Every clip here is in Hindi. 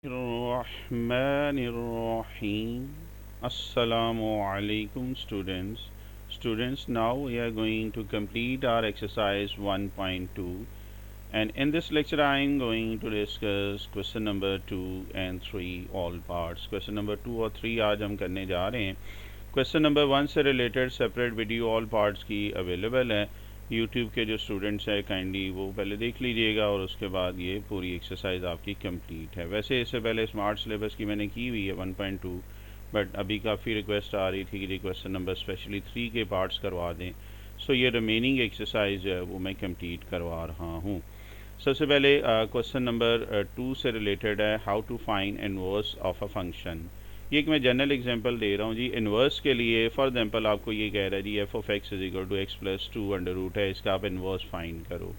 Rahmanirrahim. Assalamu alaikum students. Students, now we are going to complete our exercise 1.2, and in this lecture I am going to discuss question number 2 and 3 all parts. Question number 2 और 3 आज हम करने जा रहे हैं. क्वेश्चन नंबर 1 से related separate video all parts की अवेलेबल है. यूट्यूब के जो स्टूडेंट्स हैं काइंडली वो पहले देख लीजिएगा और उसके बाद ये पूरी एक्सरसाइज आपकी कंप्लीट है. वैसे इससे पहले स्मार्ट सिलेबस की मैंने की हुई है 1.2, बट अभी काफ़ी रिक्वेस्ट आ रही थी कि क्वेश्चन नंबर स्पेशली 3 के पार्ट्स करवा दें. सो ये रिमेनिंग एक्सरसाइज जो है वो मैं कंप्लीट करवा रहा हूँ. सबसे पहले क्वेश्चन नंबर 2 से रिलेटेड है how to find inverse of a function. ये एक मैं जनरल एग्जांपल दे रहा हूँ जी. इन्वर्स के लिए फॉर एग्जांपल आपको ये कह रहा है G F of x is equal to X plus two under root है, इसका आप इन्वर्स फाइंड करो.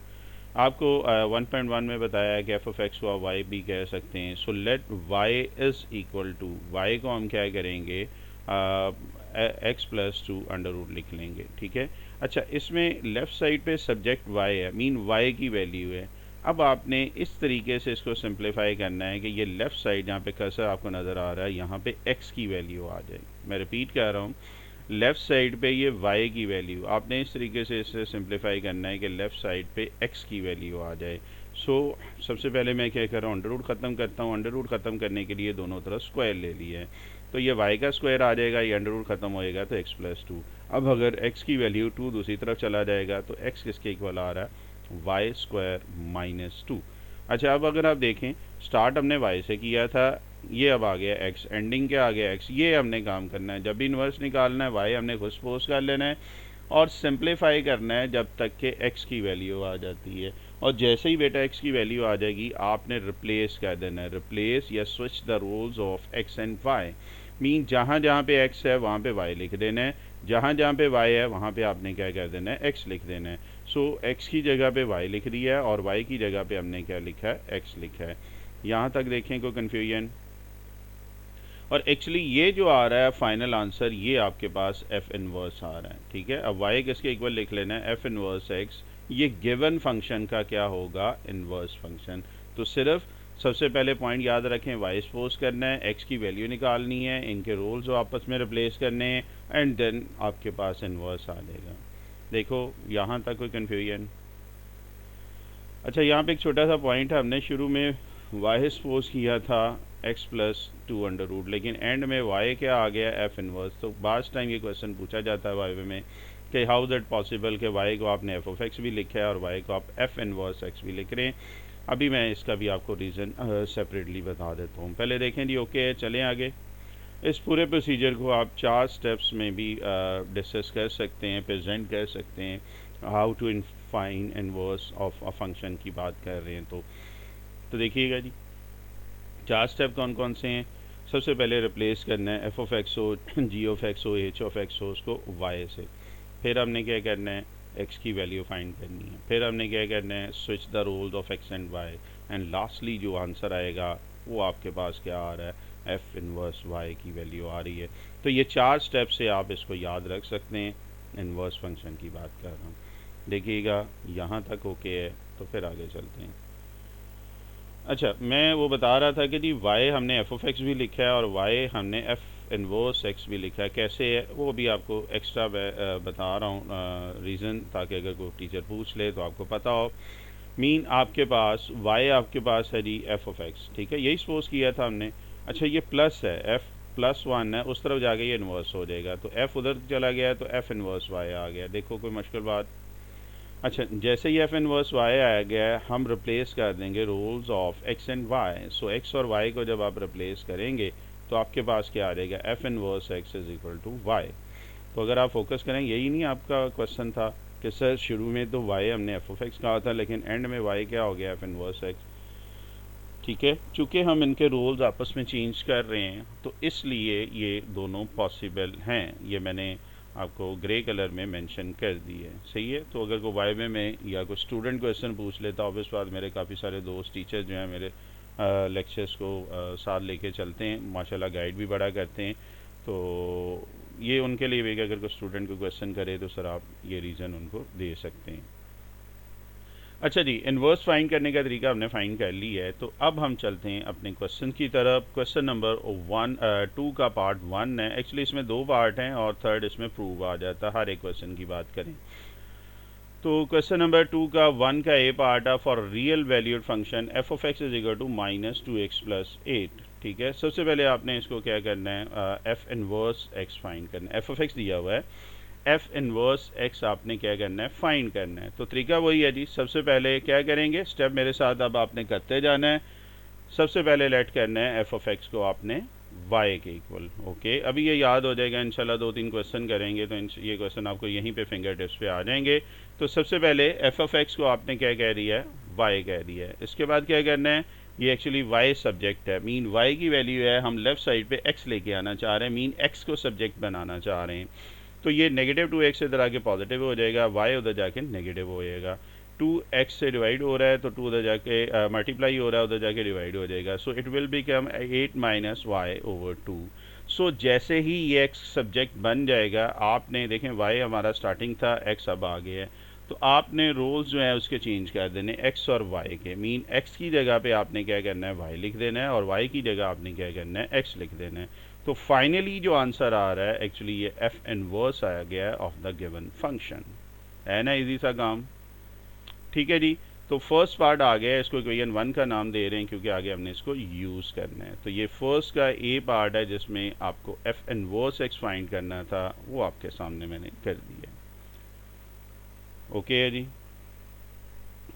आपको 1.1 में बताया है कि एफ ऑफ एक्स को आप वाई भी कह सकते हैं. So let y is equal to, y को हम क्या करेंगे, x plus two under root लिख लेंगे. ठीक है. अच्छा, इसमें लेफ़्ट साइड पे सब्जेक्ट वाई है, मीन वाई की वैल्यू है. अब आपने इस तरीके से इसको सिंप्लीफाई करना है कि ये लेफ़्ट साइड जहाँ पे कर्सर आपको नज़र आ रहा है यहाँ पे x की वैल्यू आ जाए. मैं रिपीट कर रहा हूँ, लेफ़्ट साइड पे ये y की वैल्यू आपने इस तरीके से इसे सिंप्लीफाई करना है कि लेफ़्ट साइड पे x की वैल्यू आ जाए. सबसे पहले मैं क्या कर रहा हूँ, अंडर रूट ख़त्म करता हूँ. अंडर रूट ख़त्म करने के लिए दोनों तरफ स्क्वायर ले लिया है, तो ये y का स्क्वायर आ जाएगा, ये अंडर रूट ख़त्म होएगा तो x प्लस टू. अब अगर x की वैल्यू 2 दूसरी तरफ चला जाएगा तो x किसके इक्वल आ रहा है, वाई स्क्वायर माइनस टू. अच्छा, अब अगर आप देखें स्टार्ट हमने y से किया था, ये अब आ गया x, एंडिंग क्या आ गया x. ये हमने काम करना है, जब भी इन्वर्स निकालना है y हमने खुद सपोज कर लेना है और सिंप्लीफाई करना है जब तक कि x की वैल्यू आ जाती है. और जैसे ही बेटा x की वैल्यू आ जाएगी आपने रिप्लेस कर देना है, रिप्लेस या switch the roles of x and y. Mean जहाँ जहाँ पे x है वहाँ पे y लिख देना है, जहाँ जहाँ पे y है वहाँ पे आपने क्या कर देना है, x लिख देना है. x की जगह पे y लिख दिया है और y की जगह पे हमने क्या लिखा है, x लिखा है. यहाँ तक देखें कोई कन्फ्यूजन. और एक्चुअली ये जो आ रहा है फाइनल आंसर ये आपके पास एफ इनवर्स आ रहा है. ठीक है. अब y किसके इक्वल लिख लेना है, एफ इनवर्स x. ये गिवन फंक्शन का क्या होगा, इनवर्स फंक्शन. तो सिर्फ सबसे पहले पॉइंट याद रखें, y सपोज करना है, x की वैल्यू निकालनी है, इनके रोल्स आपस में रिप्लेस करने हैं एंड देन आपके पास इनवर्स आ जाएगा. देखो यहाँ तक कोई कन्फ्यूजन. अच्छा, यहाँ पे एक छोटा सा पॉइंट है, हमने शुरू में y सपोज किया था x plus two under root, लेकिन एंड में y क्या आ गया, f इनवर्स. तो बास्ट टाइम ये क्वेश्चन पूछा जाता है वाई में कि हाउ दैट पॉसिबल कि y को आपने f ऑफ x भी लिखा है और y को आप f इनवर्स x भी लिख रहे हैं. अभी मैं इसका भी आपको रीज़न सेपरेटली बता देता हूँ. पहले देखें जी. ओके, चलें आगे. इस पूरे प्रोसीजर को आप 4 स्टेप्स में भी डिस्कस कर सकते हैं, प्रेजेंट कर सकते हैं. How to find inverse of a function की बात कर रहे हैं तो देखिएगा जी, 4 स्टेप कौन कौन से हैं. सबसे पहले रिप्लेस करना है, एफ ऑफ एक्स हो, जी ऑफ एक्स हो, एच ऑफ एक्स हो, उसको वाई से. फिर हमने क्या करना है, एक्स की वैल्यू फाइंड करनी है. फिर हमने क्या करना है, switch the roles of x and y. And lastly जो आंसर आएगा वो आपके पास क्या आ रहा है, एफ इनवर्स वाई की वैल्यू आ रही है. तो ये 4 स्टेप से आप इसको याद रख सकते हैं. इनवर्स फंक्शन की बात कर रहा हूँ. देखिएगा यहाँ तक ओके है, तो फिर आगे चलते हैं. अच्छा, मैं वो बता रहा था कि जी y हमने एफ ऑफ एक्स भी लिखा है और y हमने एफ इनवर्स एक्स भी लिखा है. कैसे है वो भी आपको एक्स्ट्रा बता रहा हूँ रीज़न, ताकि अगर कोई टीचर पूछ ले तो आपको पता हो. मीन आपके पास y आपके पास है जी एफ ऑफ एक्स. ठीक है, यही सपोज किया था हमने. अच्छा, ये प्लस है, एफ प्लस वन है, उस तरफ जाके ये इन्वर्स हो जाएगा, तो एफ उधर चला गया तो एफ इन्वर्स y आ गया. देखो कोई मुश्किल बात. अच्छा, जैसे ही एफ इनवर्स वाई आ गया है हम रिप्लेस कर देंगे roles of x and y. So x और वाई को जब आप रिप्लेस करेंगे तो आपके पास क्या आ जाएगा, f inverse x is equal to y. तो अगर आप फोकस करें, यही नहीं आपका क्वेश्चन था कि सर शुरू में तो वाई हमने एफ ऑफ एक्स कहा था लेकिन एंड में वाई क्या हो गया, एफ इनवर्स एक्स. ठीक है, चूँकि हम इनके रोल्स आपस में चेंज कर रहे हैं तो इसलिए ये दोनों पॉसिबल हैं. ये मैंने आपको ग्रे कलर में मेंशन कर दी है. सही है. तो अगर कोई वाई में या कोई स्टूडेंट क्वेश्चन पूछ लेता, ऑब्वियस बात मेरे काफ़ी सारे दोस्त टीचर जो हैं मेरे लेक्चर्स को साथ लेके चलते हैं, माशाल्लाह गाइड भी बड़ा करते हैं. तो ये उनके लिए भी कि अगर कोई स्टूडेंट को क्वेश्चन करे तो सर आप ये रीज़न उनको दे सकते हैं. अच्छा जी, इन्वर्स फाइंड करने का तरीका हमने फाइंड कर ली है, तो अब हम चलते हैं अपने क्वेश्चन की तरफ। क्वेश्चन नंबर 2 का पार्ट 1 है। एक्चुअली इसमें 2 पार्ट हैं और थर्ड इसमें प्रूव आ जाता हर एक क्वेश्चन की बात करें तो। क्वेश्चन नंबर 2 का 1 का ए पार्ट है, for real valued function f of x is equal to minus 2x plus 8। ठीक है, सबसे पहले आपने इसको क्या करना है, एफ इनवर्स एक्स फाइंड करना है। एफ ऑफ एक्स दिया हुआ है, एफ इनवर्स एक्स आपने क्या करना है, फाइंड करना है। तो तरीका वही है जी, सबसे पहले क्या करेंगे, स्टेप मेरे साथ अब आपने करते जाना है। सबसे पहले लेट करना है एफ ऑफ एक्स को आपने y के इक्वल। ओके, अभी ये याद हो जाएगा, इंशाल्लाह 2-3 क्वेश्चन करेंगे तो ये क्वेश्चन आपको यहीं पे फिंगर टिप्स पे आ जाएंगे। तो सबसे पहले एफ ऑफ एक्स को आपने क्या कह दिया है, y कह दिया है। इसके बाद क्या करना है, ये एक्चुअली y सब्जेक्ट है, मीन y की वैल्यू है, हम लेफ्ट साइड पे x लेके आना चाह रहे हैं, मीन x को सब्जेक्ट बनाना चाह रहे हैं। तो ये नेगेटिव 2x इधर आके पॉजिटिव हो जाएगा, y उधर जाके नेगेटिव हो जाएगा। 2x से डिवाइड हो रहा है तो 2 उधर जाके मल्टीप्लाई हो रहा है, उधर जाके डिवाइड हो जाएगा। So it will become 8 minus y over 2। So जैसे ही ये x सब्जेक्ट बन जाएगा, आपने देखें y हमारा स्टार्टिंग था, x अब आ गया है, तो आपने रोल्स जो है उसके चेंज कर देने x और y के। मीन x की जगह पे आपने क्या करना है, y लिख देना है, और y की जगह आपने क्या करना है, x लिख देना है। तो फाइनली जो आंसर आ रहा है, एक्चुअली ये f इनवर्स आ गया है ऑफ द गिवन फंक्शन। है ना इजी सा काम। ठीक है जी, तो फर्स्ट पार्ट आ गया है, इसको इक्वेशन 1 का नाम दे रहे हैं क्योंकि आगे हमने इसको यूज़ करना है। तो ये फर्स्ट का ए पार्ट है जिसमें आपको एफ इनवर्स एक्स फाइंड करना था, वो आपके सामने मैंने कर दिया। ओके है जी,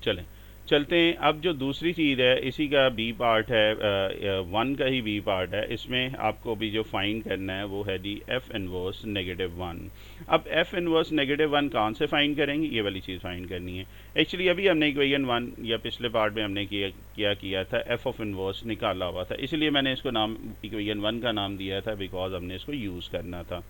चलें चलते हैं। अब जो दूसरी चीज़ है, इसी का बी पार्ट है, 1 का ही बी पार्ट है। इसमें आपको भी जो फाइंड करना है वो है जी एफ इनवर्स -1। अब एफ इनवर्स -1 कहाँ से फाइंड करेंगे, ये वाली चीज़ फाइंड करनी है। एक्चुअली अभी हमने इक्वेशन 1 या पिछले पार्ट में हमने किया था, एफ ऑफ इनवर्स निकाला हुआ था, इसलिए मैंने इसको नाम इक्वेशन 1 का नाम दिया था, बिकॉज हमने इसको यूज़ करना था।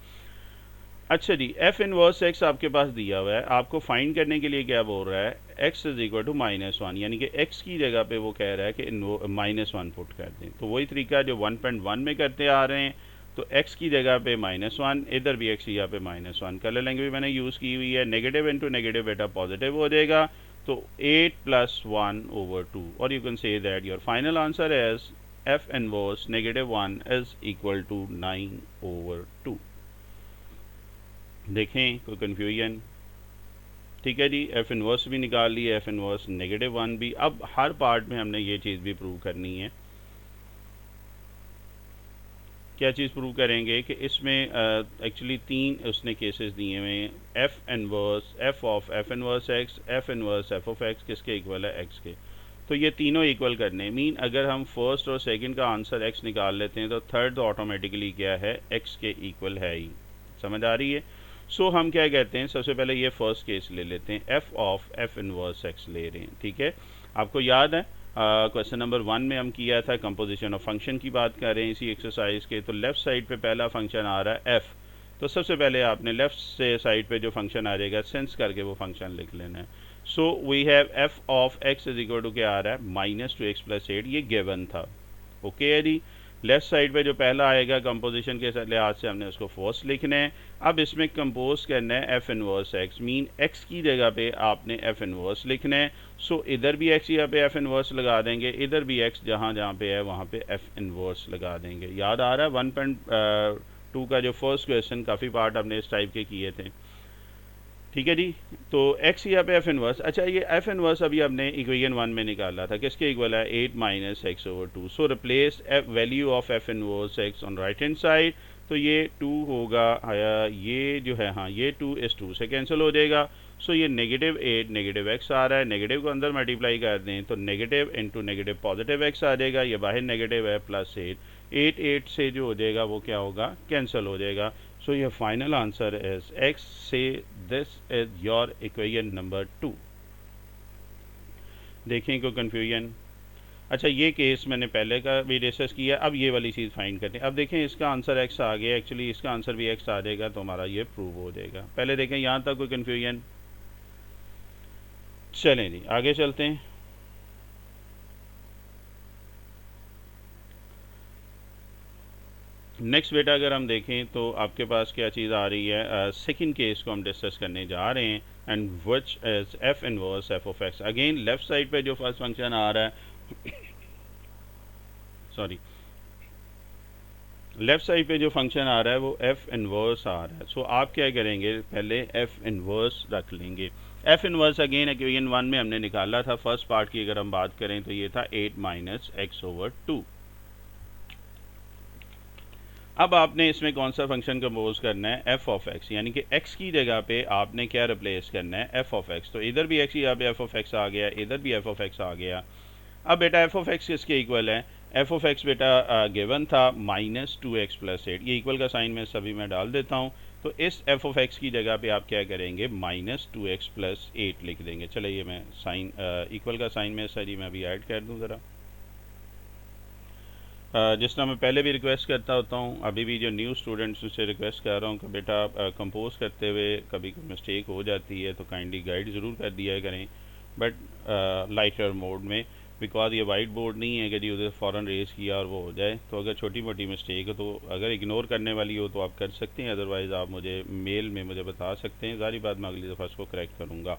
अच्छा जी, एफ इनवर्स एक्स आपके पास दिया हुआ है, आपको फाइंड करने के लिए क्या बोल रहा है, x इज इक्वल टू -1, यानी कि x की जगह पे वो कह रहा है कि -1 पुट कर दें। तो वही तरीका जो 1.1 में करते आ रहे हैं, तो x की जगह पे -1, इधर भी x की जगह पे -1, कलर लैंग्वेज मैंने यूज़ की हुई है। नेगेटिव इंटू नेगेटिव बेटा पॉजिटिव हो जाएगा, तो 8 + 1 ओवर 2, और you can say that your final answer is f inverse -1 is equal to 9 over 2। देखें कोई कन्फ्यूजन। ठीक है जी, एफ इनवर्स भी निकाल लिया, एफ इनवर्स -1 भी। अब हर पार्ट में हमने ये चीज़ भी प्रूव करनी है। क्या चीज़ प्रूव करेंगे कि इसमें एक्चुअली 3 उसने केसेस दिए हुए हैं, F inverse F of F inverse x, F inverse F of x किसके इक्वल है, एक्स के। तो ये तीनों इक्वल करने मीन अगर हम फर्स्ट और सेकंड का आंसर एक्स निकाल लेते हैं तो थर्ड तो ऑटोमेटिकली क्या है, एक्स के इक्वल है ही। समझ आ रही है। सो हम क्या कहते हैं, सबसे पहले ये फर्स्ट केस ले लेते हैं, f of F inverse x ले रहे हैं। ठीक है, आपको याद है क्वेश्चन नंबर 1 में हम किया था, कंपोजिशन ऑफ फंक्शन की बात कर रहे हैं इसी एक्सरसाइज के। तो लेफ्ट साइड पे पहला फंक्शन आ रहा है एफ, तो सबसे पहले आपने लेफ्ट से साइड पे जो फंक्शन आ जाएगा सेंस करके वो फंक्शन लिख लेना है। So we have f of x is equal to क्या आ रहा है, -2x + 8, ये गिवन था। ओके है जी, लेफ्ट साइड पे जो पहला आएगा कंपोजिशन के लिहाज से हमने उसको फर्स्ट लिखना है। अब इसमें कंपोज करना है f inverse x, mean x की जगह पे आपने एफ इनवर्स लिखना है। सो इधर भी एक्स यहाँ पे एफ इनवर्स लगा देंगे, इधर भी एक्स जहाँ जहाँ पे है वहाँ पे एफ इनवर्स लगा देंगे। याद आ रहा है 1.2 का जो फर्स्ट क्वेश्चन, काफ़ी पार्ट हमने इस टाइप के किए थे। ठीक है जी, तो x यहाँ पे एफ इनवर्स। अच्छा, ये एफ इनवर्स अभी हमने इक्वेशन 1 में निकाला था, किसके इक्वल है, 8 - x over 2। So replace value of F inverse x on right hand side, तो ये 2 होगा, ये जो है, हाँ ये 2 इस 2 से कैंसिल हो जाएगा। सो ये -8 नेगेटिव x आ रहा है, नेगेटिव को अंदर मल्टीप्लाई कर दें तो negative into negative positive x आ जाएगा, ये बाहर नेगेटिव है, +8 8 से जो हो जाएगा वो क्या होगा, कैंसिल हो जाएगा। सो your final answer is x, say this is your equation number 2। देखें कोई कन्फ्यूजन। अच्छा, ये केस मैंने पहले का भी डिस्कस किया, अब ये वाली चीज़ फाइंड करते हैं। अब देखें इसका आंसर x आ गया, एक्चुअली इसका आंसर भी x आ जाएगा, तो हमारा ये प्रूव हो जाएगा। पहले देखें यहाँ तक कोई कन्फ्यूजन। चलें जी आगे चलते हैं। नेक्स्ट बेटा अगर हम देखें तो आपके पास क्या चीज़ आ रही है, सेकंड केस को हम डिस्कस करने जा रहे हैं। And which is f inverse F of x. Again left side पे जो फर्स्ट फंक्शन आ रहा है सॉरी, लेफ्ट साइड पे जो फंक्शन आ रहा है वो एफ इनवर्स आ रहा है। सो आप क्या करेंगे, पहले एफ इनवर्स रख लेंगे। एफ इनवर्स अगेन इक्वेशन 1 में हमने निकाला था। फर्स्ट पार्ट की अगर हम बात करें तो ये था 8 माइनस एक्स ओवर 2। अब आपने इसमें कौन सा फंक्शन कंपोज करना है, एफ ऑफ एक्स, यानी कि एक्स की जगह पे आपने क्या रिप्लेस करना है, एफ ऑफ एक्स। तो इधर भी एक्स यहाँ पे एफ ऑफ एक्स आ गया, इधर भी एफ ऑफ एक्स आ गया। अब बेटा एफ ऑफ एक्स किसके इक्वल है, एफ ऑफ एक्स बेटा गिवन था माइनस 2x प्लस 8। ये इक्वल का साइन में सभी में डाल देता हूँ। तो इस एफ ऑफ एक्स की जगह पे आप क्या करेंगे, माइनस 2x प्लस 8 लिख देंगे। चलिए ये मैं साइन इक्वल का साइन में सर मैं अभी ऐड कर दूँ ज़रा। जिस तरह मैं पहले भी रिक्वेस्ट करता होता हूँ, अभी भी जो न्यू स्टूडेंट्स उससे रिक्वेस्ट कर रहा हूँ कि बेटा कंपोज करते हुए कभी कोई मिस्टेक हो जाती है तो काइंडली गाइड ज़रूर कर दिया करें, बट लाइटर मोड में, बिकॉज ये वाइट बोर्ड नहीं है कि जी उधर फ़ौरन रेस किया और वो हो जाए। तो अगर छोटी मोटी मिस्टेक हो तो अगर इग्नोर करने वाली हो तो आप कर सकते हैं, अदरवाइज़ आप मुझे मेल में मुझे बता सकते हैं। सारी बात मैं अगली दफ़ा उसको करेक्ट करूँगा।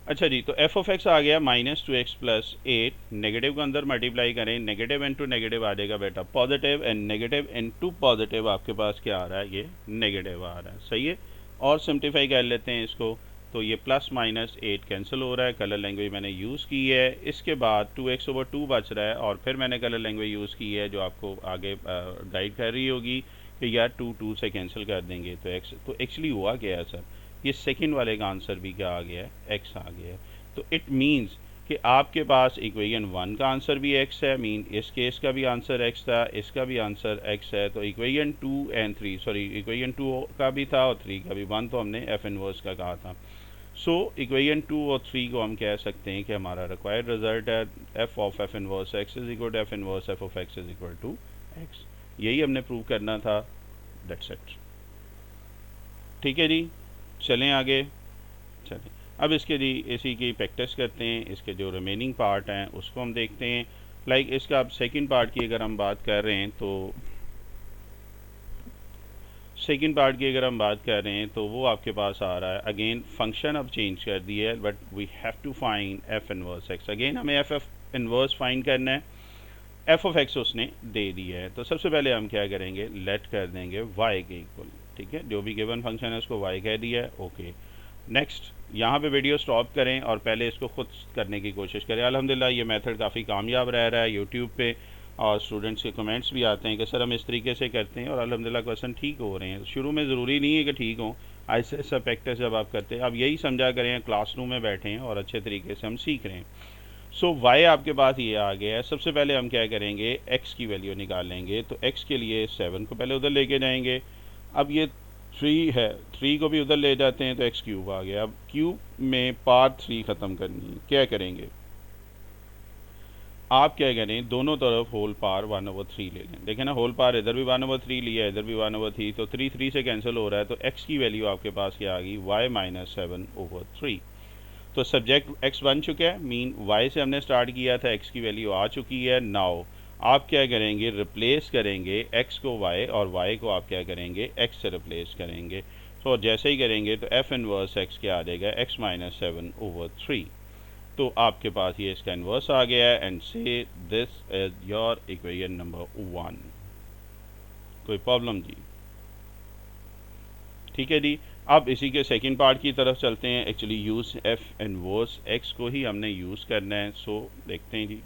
अच्छा जी, तो एफ ऑफ एक्स आ गया माइनस 2x प्लस 8। नेगेटिव को अंदर मल्टीप्लाई करें, नेगेटिव इंटू नेगेटिव आ जाएगा बेटा positive, and negative into positive आपके पास क्या आ रहा है, ये नेगेटिव आ रहा है। सही है, और सिंप्लीफाई कर लेते हैं इसको। तो ये प्लस माइनस 8 कैंसिल हो रहा है, कलर लैंग्वेज मैंने यूज़ की है। इसके बाद 2x ओवर 2 बच रहा है, और फिर मैंने कलर लैंग्वेज यूज़ की है जो आपको आगे गाइड कर रही होगी कि यार 2 से कैंसिल कर देंगे तो x। तो एक्चुअली हुआ क्या है सर, ये सेकंड वाले का आंसर भी क्या आ गया है, x आ गया है। तो इट मीन्स कि आपके पास इक्वेशन 1 का आंसर भी x है, मीन इस केस का भी आंसर x था, इसका भी आंसर x है। तो इक्वेशन 2 एंड 3, सॉरी इक्वेशन 2 का भी था और 3 का भी, 1 तो हमने एफ इनवर्स का कहा था। सो इक्वेशन 2 और 3 को हम कह सकते हैं कि हमारा रिक्वायर्ड रिजल्ट है f of F inverse x is equal to f inverse F of x is equal to x. यही हमने प्रूव करना था, दैट्स इट। ठीक है जी, चलें आगे। चलें अब इसके जी इसी की प्रैक्टिस करते हैं, इसके जो रिमेनिंग पार्ट हैं उसको हम देखते हैं। लाइक इसका अब सेकंड पार्ट की अगर हम बात कर रहे हैं तो सेकंड पार्ट की अगर हम बात कर रहे हैं तो वो आपके पास आ रहा है। अगेन फंक्शन अब चेंज कर दी है, but we have to find f inverse x. Again हमें एफ इनवर्स फाइंड करना है, एफ ऑफ एक्स उसने दे दिया है। तो सबसे पहले हम क्या करेंगे, लेट कर देंगे वाई के इक्वल। ठीक है, जो भी गिवन फंक्शन है उसको वाई कह दिया है, ओके। नेक्स्ट यहाँ पे वीडियो स्टॉप करें और पहले इसको खुद करने की कोशिश करें। अल्हम्दुलिल्लाह ये मेथड काफ़ी कामयाब रह रहा है यूट्यूब पे, और स्टूडेंट्स के कमेंट्स भी आते हैं कि सर हम इस तरीके से करते हैं और अल्हम्दुलिल्लाह क्वेश्चन ठीक हो रहे हैं। शुरू में ज़रूरी नहीं है कि ठीक हों, ऐसे ऐसा प्रैक्टिस जब आप करते हैं, अब यही समझा करें क्लासरूम में बैठे हैं और अच्छे तरीके से हम सीख रहे हैं। सो वाई आपके पास ये आ गया है। सबसे पहले हम क्या करेंगे, एक्स की वैल्यू निकाल लेंगे। तो एक्स के लिए 7 को पहले उधर लेके जाएंगे। अब ये 3 है, 3 को भी उधर ले जाते हैं तो एक्स क्यूब आ गया। अब क्यूब में पावर 3 ख़त्म करनी है, क्या करेंगे आप, क्या करें दोनों तरफ होल पावर 1/3 ले लें। देखें ना, होल पावर इधर भी 1/3 लिया है, इधर भी 1/3, तो 3 से कैंसिल हो रहा है। तो एक्स की वैल्यू आपके पास क्या आ गई, y माइनस 7/3। तो सब्जेक्ट x बन चुका है, मीन y से हमने स्टार्ट किया था, x की वैल्यू आ चुकी है। नाउ आप क्या करेंगे, रिप्लेस करेंगे x को y और y को आप क्या करेंगे, x से रिप्लेस करेंगे। तो जैसे ही करेंगे तो f इनवर्स x क्या आ जाएगा, x माइनस 7/3। तो आपके पास ये इसका इन्वर्स आ गया है, एंड से this is your equation number 1। कोई प्रॉब्लम जी? ठीक है जी, अब इसी के सेकंड पार्ट की तरफ चलते हैं। Actually use F inverse x को ही हमने यूज़ करना है। सो देखते हैं जी।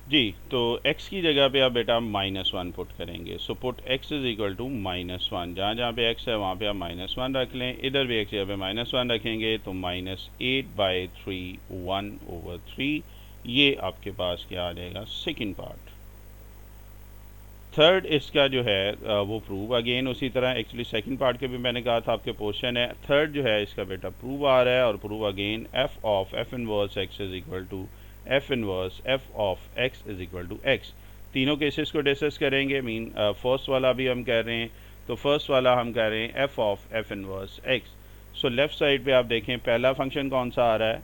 जी, तो x की जगह पे आप बेटा -1 पुट करेंगे। So put x is equal to -1। जहाँ जहाँ पे x है वहाँ पे आप -1 रख लें। इधर भी x की जगह पे -1 रखेंगे तो -8/3 1/3। ये आपके पास क्या आ जाएगा, सेकंड पार्ट। थर्ड इसका जो है वो प्रूव अगेन उसी तरह, एक्चुअली सेकंड पार्ट के भी मैंने कहा था आपके पोर्शन है। थर्ड जो है इसका बेटा प्रूव आ रहा है, और prove again f of F inverse x is equal to f inverse F of x is equal to x. तीनों केसेस को डिस्कस करेंगे। मीन फर्स्ट वाला भी हम कह रहे हैं, तो फर्स्ट वाला हम कह रहे हैं f of F inverse x. So left side पे आप देखें पहला फंक्शन कौन सा आ रहा है,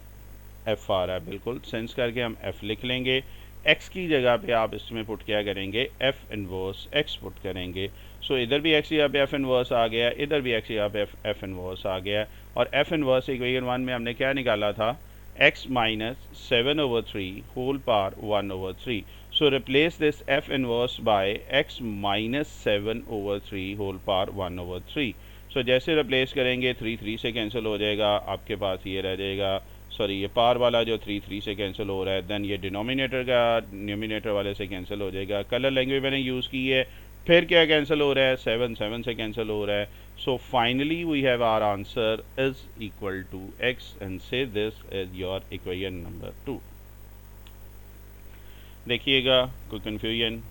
एफ आ रहा है। बिल्कुल सेंस करके हम एफ लिख लेंगे। एक्स की जगह पे आप इसमें पुट क्या करेंगे, एफ इनवर्स एक्स पुट करेंगे। सो इधर भी एक्स जगह पे एफ इनवर्स आ गया, इधर भी एक्स जगह पे एफ इनवर्स आ गया। और एफ इनवर्स इक्वेशन 1 में हमने क्या निकाला था, x minus 7/3 whole power 1/3. So replace this f inverse by x minus 7/3 whole power 1/3. So जैसे रिप्लेस करेंगे 3 3 से कैंसिल हो जाएगा, आपके पास ये रह जाएगा, सॉरी ये पार वाला जो 3 3 से कैंसिल हो रहा है, देन ये डिनोमिनेटर का न्यूमिनेटर वाले से कैंसिल हो जाएगा। कलर लैंग्वेज मैंने यूज़ की है, फिर क्या कैंसिल हो रहा है, 7 7 से कैंसिल हो रहा है। So finally we have our answer is equal to x and say this is your equation number 2। देखिएगा कोई कंफ्यूजन।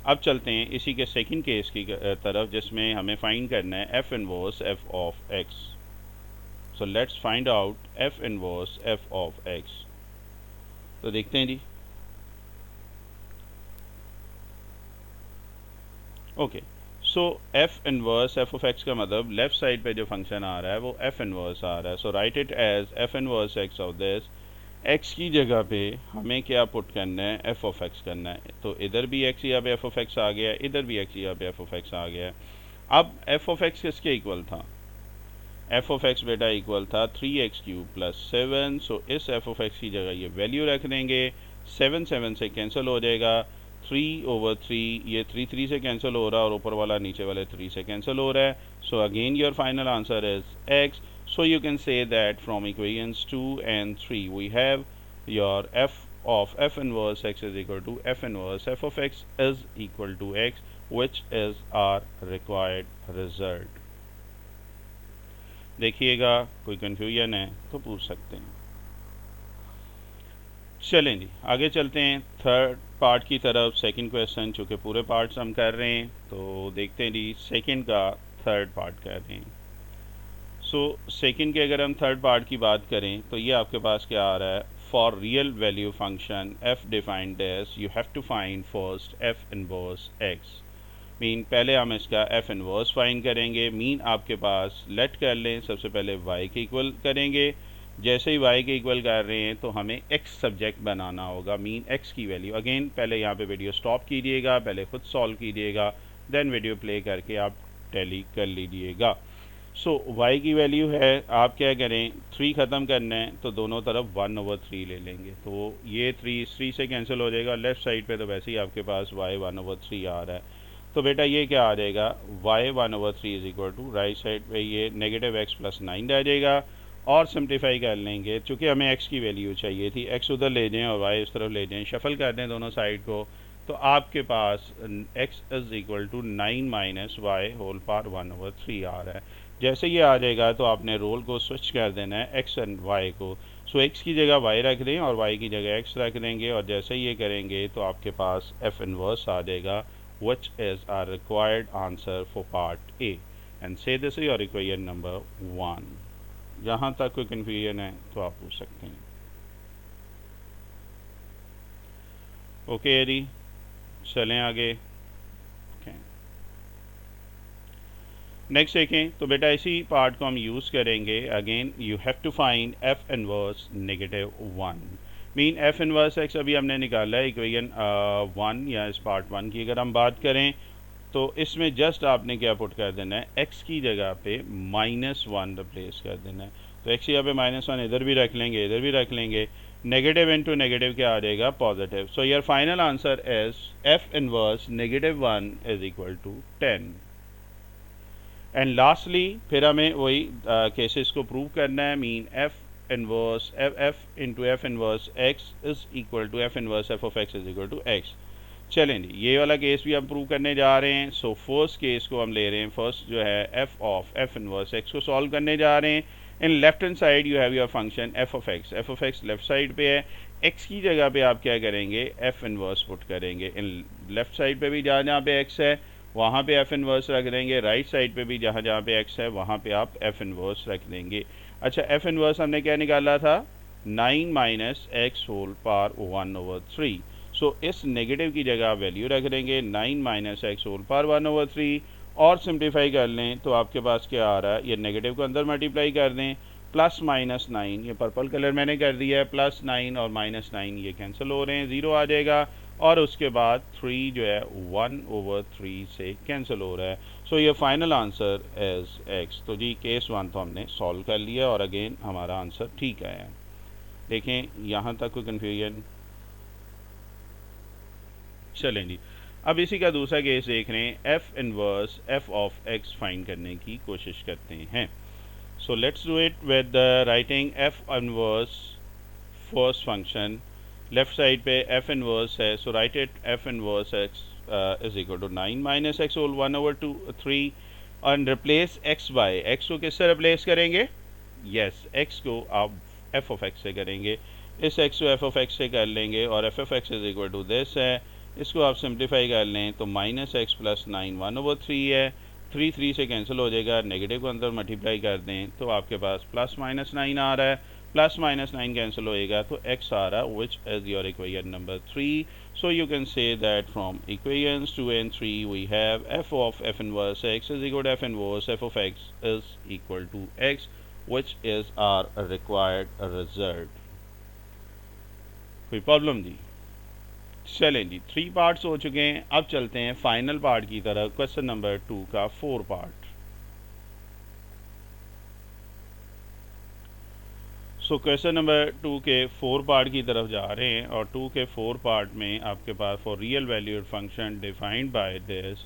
अब चलते हैं इसी के सेकंड केस की तरफ, जिसमें हमें फाइंड करना है f inverse f of x। So let's find out f inverse f of x। तो देखते हैं जी। Okay, so F inverse F of X का मतलब लेफ्ट साइड पे जो फंक्शन आ रहा है वो एफ इनवर्स आ रहा है। So write it as F inverse X of this. X की जगह पे हमें क्या पुट करना है, एफ ऑफ एक्स करना है। तो इधर भी एक्स यहाँ पे एफ ऑफ एक्स आ गया, इधर भी एक्स यहाँ पे एफ ऑफ एक्स आ गया। अब एफ ऑफ एक्स किसके इक्वल था, एफ ऑफ एक्स बेटा इक्वल था 3x³ + 7। सो इस एफ ऑफ एक्स की जगह ये वैल्यू रख देंगे, 7 7 से कैंसिल हो जाएगा, 3/3 ये 3 3 से कैंसिल हो रहा है और ऊपर वाला नीचे वाले 3 से कैंसिल हो रहा है। So again your final answer is x। So you can say that from equations 2 and 3 we have your f of f inverse x is equal to f inverse f of x is equal to x, which is our required result। देखिएगा कोई कंफ्यूजन है तो पूछ सकते हैं। चलें जी आगे चलते हैं थर्ड पार्ट की तरफ। सेकंड क्वेश्चन, चूँकि पूरे पार्ट्स हम कर रहे हैं तो देखते हैं जी सेकंड का थर्ड पार्ट कर रहे हैं। सो सेकंड के अगर हम थर्ड पार्ट की बात करें तो ये आपके पास क्या आ रहा है, for real value function f defined as you have to find first f inverse x। Mean पहले हम इसका f इनवर्स फाइंड करेंगे। मीन आपके पास लेट कर लें, सबसे पहले y के इक्वल करेंगे। जैसे ही y के इक्वल कर रहे हैं तो हमें x सब्जेक्ट बनाना होगा, मीन x की वैल्यू। अगेन पहले यहाँ पे वीडियो स्टॉप कीजिएगा, पहले खुद सॉल्व कीजिएगा, देन वीडियो प्ले करके आप टैली कर लीजिएगा। सो y की वैल्यू है, आप क्या करें, 3 ख़त्म करना है तो दोनों तरफ 1/3 ले लेंगे। तो ये 3 से कैंसिल हो जाएगा, लेफ़्ट साइड पे तो वैसे ही आपके पास y 1/3 आ रहा है। तो बेटा ये क्या आ जाएगा, y 1/3 is equal to right side पे ये -x + 9 रह जाएगा। और सिंप्लीफाई कर लेंगे, चूँकि हमें x की वैल्यू चाहिए थी, x उधर ले जाएं और y इस तरफ ले जाएं, शफल कर दें दोनों साइड को, तो आपके पास x is equal to 9 - y whole power 1/3 आ रहा है। जैसे ये आ जाएगा तो आपने रोल को स्विच कर देना है x एंड y को। सो x की जगह y रख दें और y की जगह x रख देंगे, और जैसे ये करेंगे तो आपके पास f इनवर्स आ जाएगा, which is our required answer for part A, and say this is your equation number 1। जहाँ तक कोई कन्फ्यूजन है तो आप पूछ सकते हैं। ओके यदि चलें आगे। नेक्स्ट देखें तो बेटा इसी पार्ट को हम यूज़ करेंगे। Again you have to find f inverse -1। Mean f inverse x अभी हमने निकाला है इक्वेशन 1 या इस पार्ट 1 की अगर हम बात करें तो इसमें जस्ट आपने क्या पुट कर देना है, x की जगह पे -1 रिप्लेस कर देना है। तो x की जगह पे -1 इधर भी रख लेंगे, इधर भी रख लेंगे, नेगेटिव इंटू नेगेटिव क्या आ जाएगा, positive. So your final answer is f inverse -1 is equal to 10। And lastly फिर हमें वही केसेस को प्रूव करना है। Mean f inverse f into f inverse x is equal to f inverse f of x is equal to x। चलें जी ये वाला केस भी हम प्रूव करने जा रहे हैं। सो फर्स्ट केस को हम ले रहे हैं, फर्स्ट जो है f of f inverse x को सॉल्व करने जा रहे हैं। In left hand side you have your function f of x left side पे है, x की जगह पे आप क्या करेंगे, f इनवर्स पुट करेंगे। इन लेफ्ट साइड पे भी जहाँ जहाँ पे x है वहाँ पे f इनवर्स रख देंगे, राइट साइड पे भी जहाँ जहाँ पे x है वहाँ पे आप f इनवर्स रख देंगे। अच्छा f इनवर्स हमने क्या निकाला था, 9 - x होल पावर 1/3। सो इस नेगेटिव की जगह वैल्यू रख देंगे 9 - x होल पावर 1/3, और सिंप्लीफाई कर लें तो आपके पास क्या आ रहा है, ये नेगेटिव को अंदर मल्टीप्लाई कर दें प्लस माइनस 9, ये पर्पल कलर मैंने कर दिया है, प्लस 9 और माइनस 9 ये कैंसिल हो रहे हैं, 0 आ जाएगा, और उसके बाद 3 जो है 1/3 से कैंसिल हो रहा है। सो ये फाइनल आंसर इज x। तो जी केस 1 तो हमने सॉल्व कर लिया और अगेन हमारा आंसर ठीक आया। देखें यहाँ तक कोई कन्फ्यूजन? चलें जी, अब इसी का दूसरा केस देख रहे हैं, F inverse F of X find करने की कोशिश करते हैं। So let's do it with writing F inverse first function, left side पे एफ इनवर्स है, so write it F inverse x is equal to 9 minus X whole 1/3 और रिप्लेस एक्स बाय, एक्स को किससे रिप्लेस करेंगे? यस, एक्स को आप एफ ऑफ एक्स से करेंगे, इस एक्स को एफ ऑफ एक्स से कर लेंगे और f of x is equal to this है, इसको आप सिंप्लीफाई कर लें तो माइनस एक्स प्लस 9 1/3 है, 3 3 से कैंसिल हो जाएगा, नेगेटिव को अंदर मल्टीप्लाई कर दें तो आपके पास प्लस माइनस 9 आ रहा है, प्लस माइनस 9 कैंसिल होएगा तो x आ रहा है, which is your equation number 3। So you can say that from equations 2 and 3 we have f of f inverse x is equal to f inverse f of x is equal to x, which is our required result। कोई प्रॉब्लम जी? चलें जी, 3 पार्ट्स हो चुके हैं, अब चलते हैं फाइनल पार्ट की तरफ, क्वेश्चन नंबर 2 का 4 पार्ट। सो क्वेश्चन नंबर 2 के 4 पार्ट की तरफ जा रहे हैं और 2 के 4 पार्ट में आपके पास for real valued function defined by this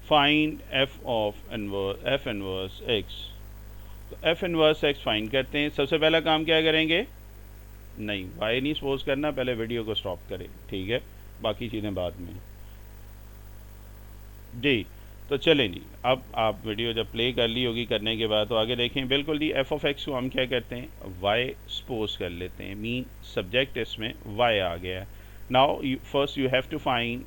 find F of F inverse X. तो एफ इनवर्स एक्स फाइंड करते हैं। सबसे पहला काम क्या करेंगे? नहीं, वाई नहीं सपोज करना, पहले वीडियो को स्टॉप करें, ठीक है, बाकी चीज़ें बाद में जी। तो चलें जी, अब आप वीडियो जब प्ले कर ली होगी करने के बाद तो आगे देखें, बिल्कुल जी एफ ऑफ एक्स को हम क्या करते हैं? वाई सपोज कर लेते हैं, मीन सब्जेक्ट इसमें वाई आ गया है। Now first you have to find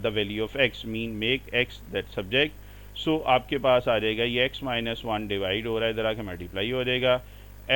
the value of X, mean make X that subject. सो आपके पास आ जाएगा ये x माइनस 1 डिवाइड हो रहा है, इधर आके मल्टीप्लाई हो जाएगा,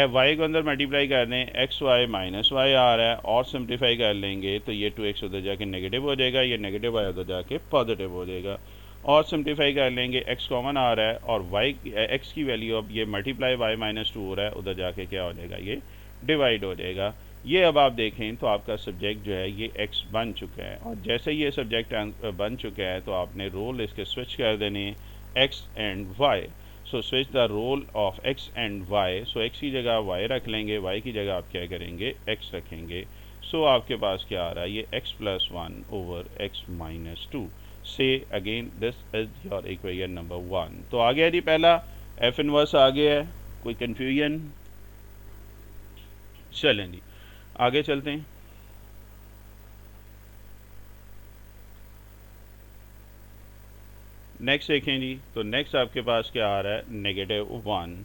वाई को अंदर मल्टीप्लाई कर दें, एक्स वाई माइनस वाई आ रहा है और सिंप्लीफाई कर लेंगे तो ये 2x उधर जाके नेगेटिव हो जाएगा, ये नेगेटिव आया उधर जाके पॉजिटिव हो जाएगा, और सिंप्लीफाई कर लेंगे, x कॉमन आ रहा है और y x की वैल्यू अब ये मल्टीप्लाई y माइनस 2 हो रहा है, उधर जाके क्या हो जाएगा? ये डिवाइड हो जाएगा। ये अब आप देखें तो आपका सब्जेक्ट जो है ये x बन चुका है, और जैसे ये सब्जेक्ट बन चुका है तो आपने रोल इसके स्विच कर देने x and y। So switch the role of x and y। So x की जगह y रख लेंगे, y की जगह आप क्या करेंगे? x रखेंगे। सो आपके पास क्या आ रहा है? ये x plus 1 over x minus 2। से again this is your equation number 1। तो आ गया जी पहला एफ इनवर्स आ गया है, कोई कंफ्यूजन? चलें जी आगे चलते हैं। नेक्स्ट देखें जी, तो नेक्स्ट आपके पास क्या आ रहा है? -1।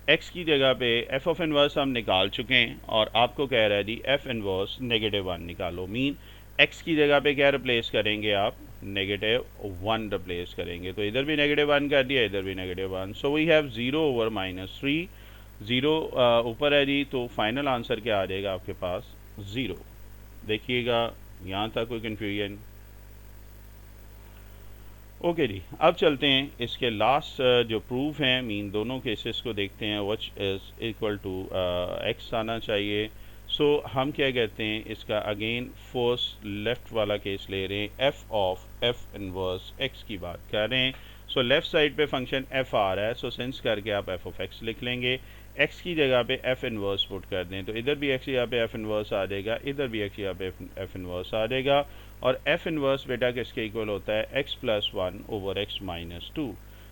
एक्स की जगह पे एफ ऑफ इनवर्स हम निकाल चुके हैं और आपको कह रहा है जी एफ इनवर्स -1 निकालो, मीन एक्स की जगह पे क्या रिप्लेस करेंगे आप? -1 रिप्लेस करेंगे, तो इधर भी -1 कर दिया, इधर भी -1। सो वी हैव 0 ओवर -3, 0 ऊपर है जी, तो फाइनल आंसर क्या आ जाएगा आपके पास? 0। देखिएगा यहाँ तक कोई कन्फ्यूजन? ओके जी, अब चलते हैं इसके लास्ट जो प्रूफ हैं, मीन दोनों केसेस को देखते हैं, which is equal to x आना चाहिए। सो हम क्या कहते हैं इसका? अगेन फर्स्ट लेफ्ट वाला केस ले रहे हैं, f of F inverse x की बात कर रहे हैं। सो लेफ्ट साइड पे फंक्शन एफ आ रहा है, सो सेंस करके आप एफ ऑफ एक्स लिख लेंगे, एक्स की जगह पे एफ इनवर्स पुट कर दें तो इधर भी एक्स की जगह पे एफ इनवर्स आ जाएगा, इधर भी एक्स की जगह पे एफ इनवर्स आ जाएगा, और एफ इनवर्स बेटा किसके इक्वल होता है? X plus 1 over x minus 2।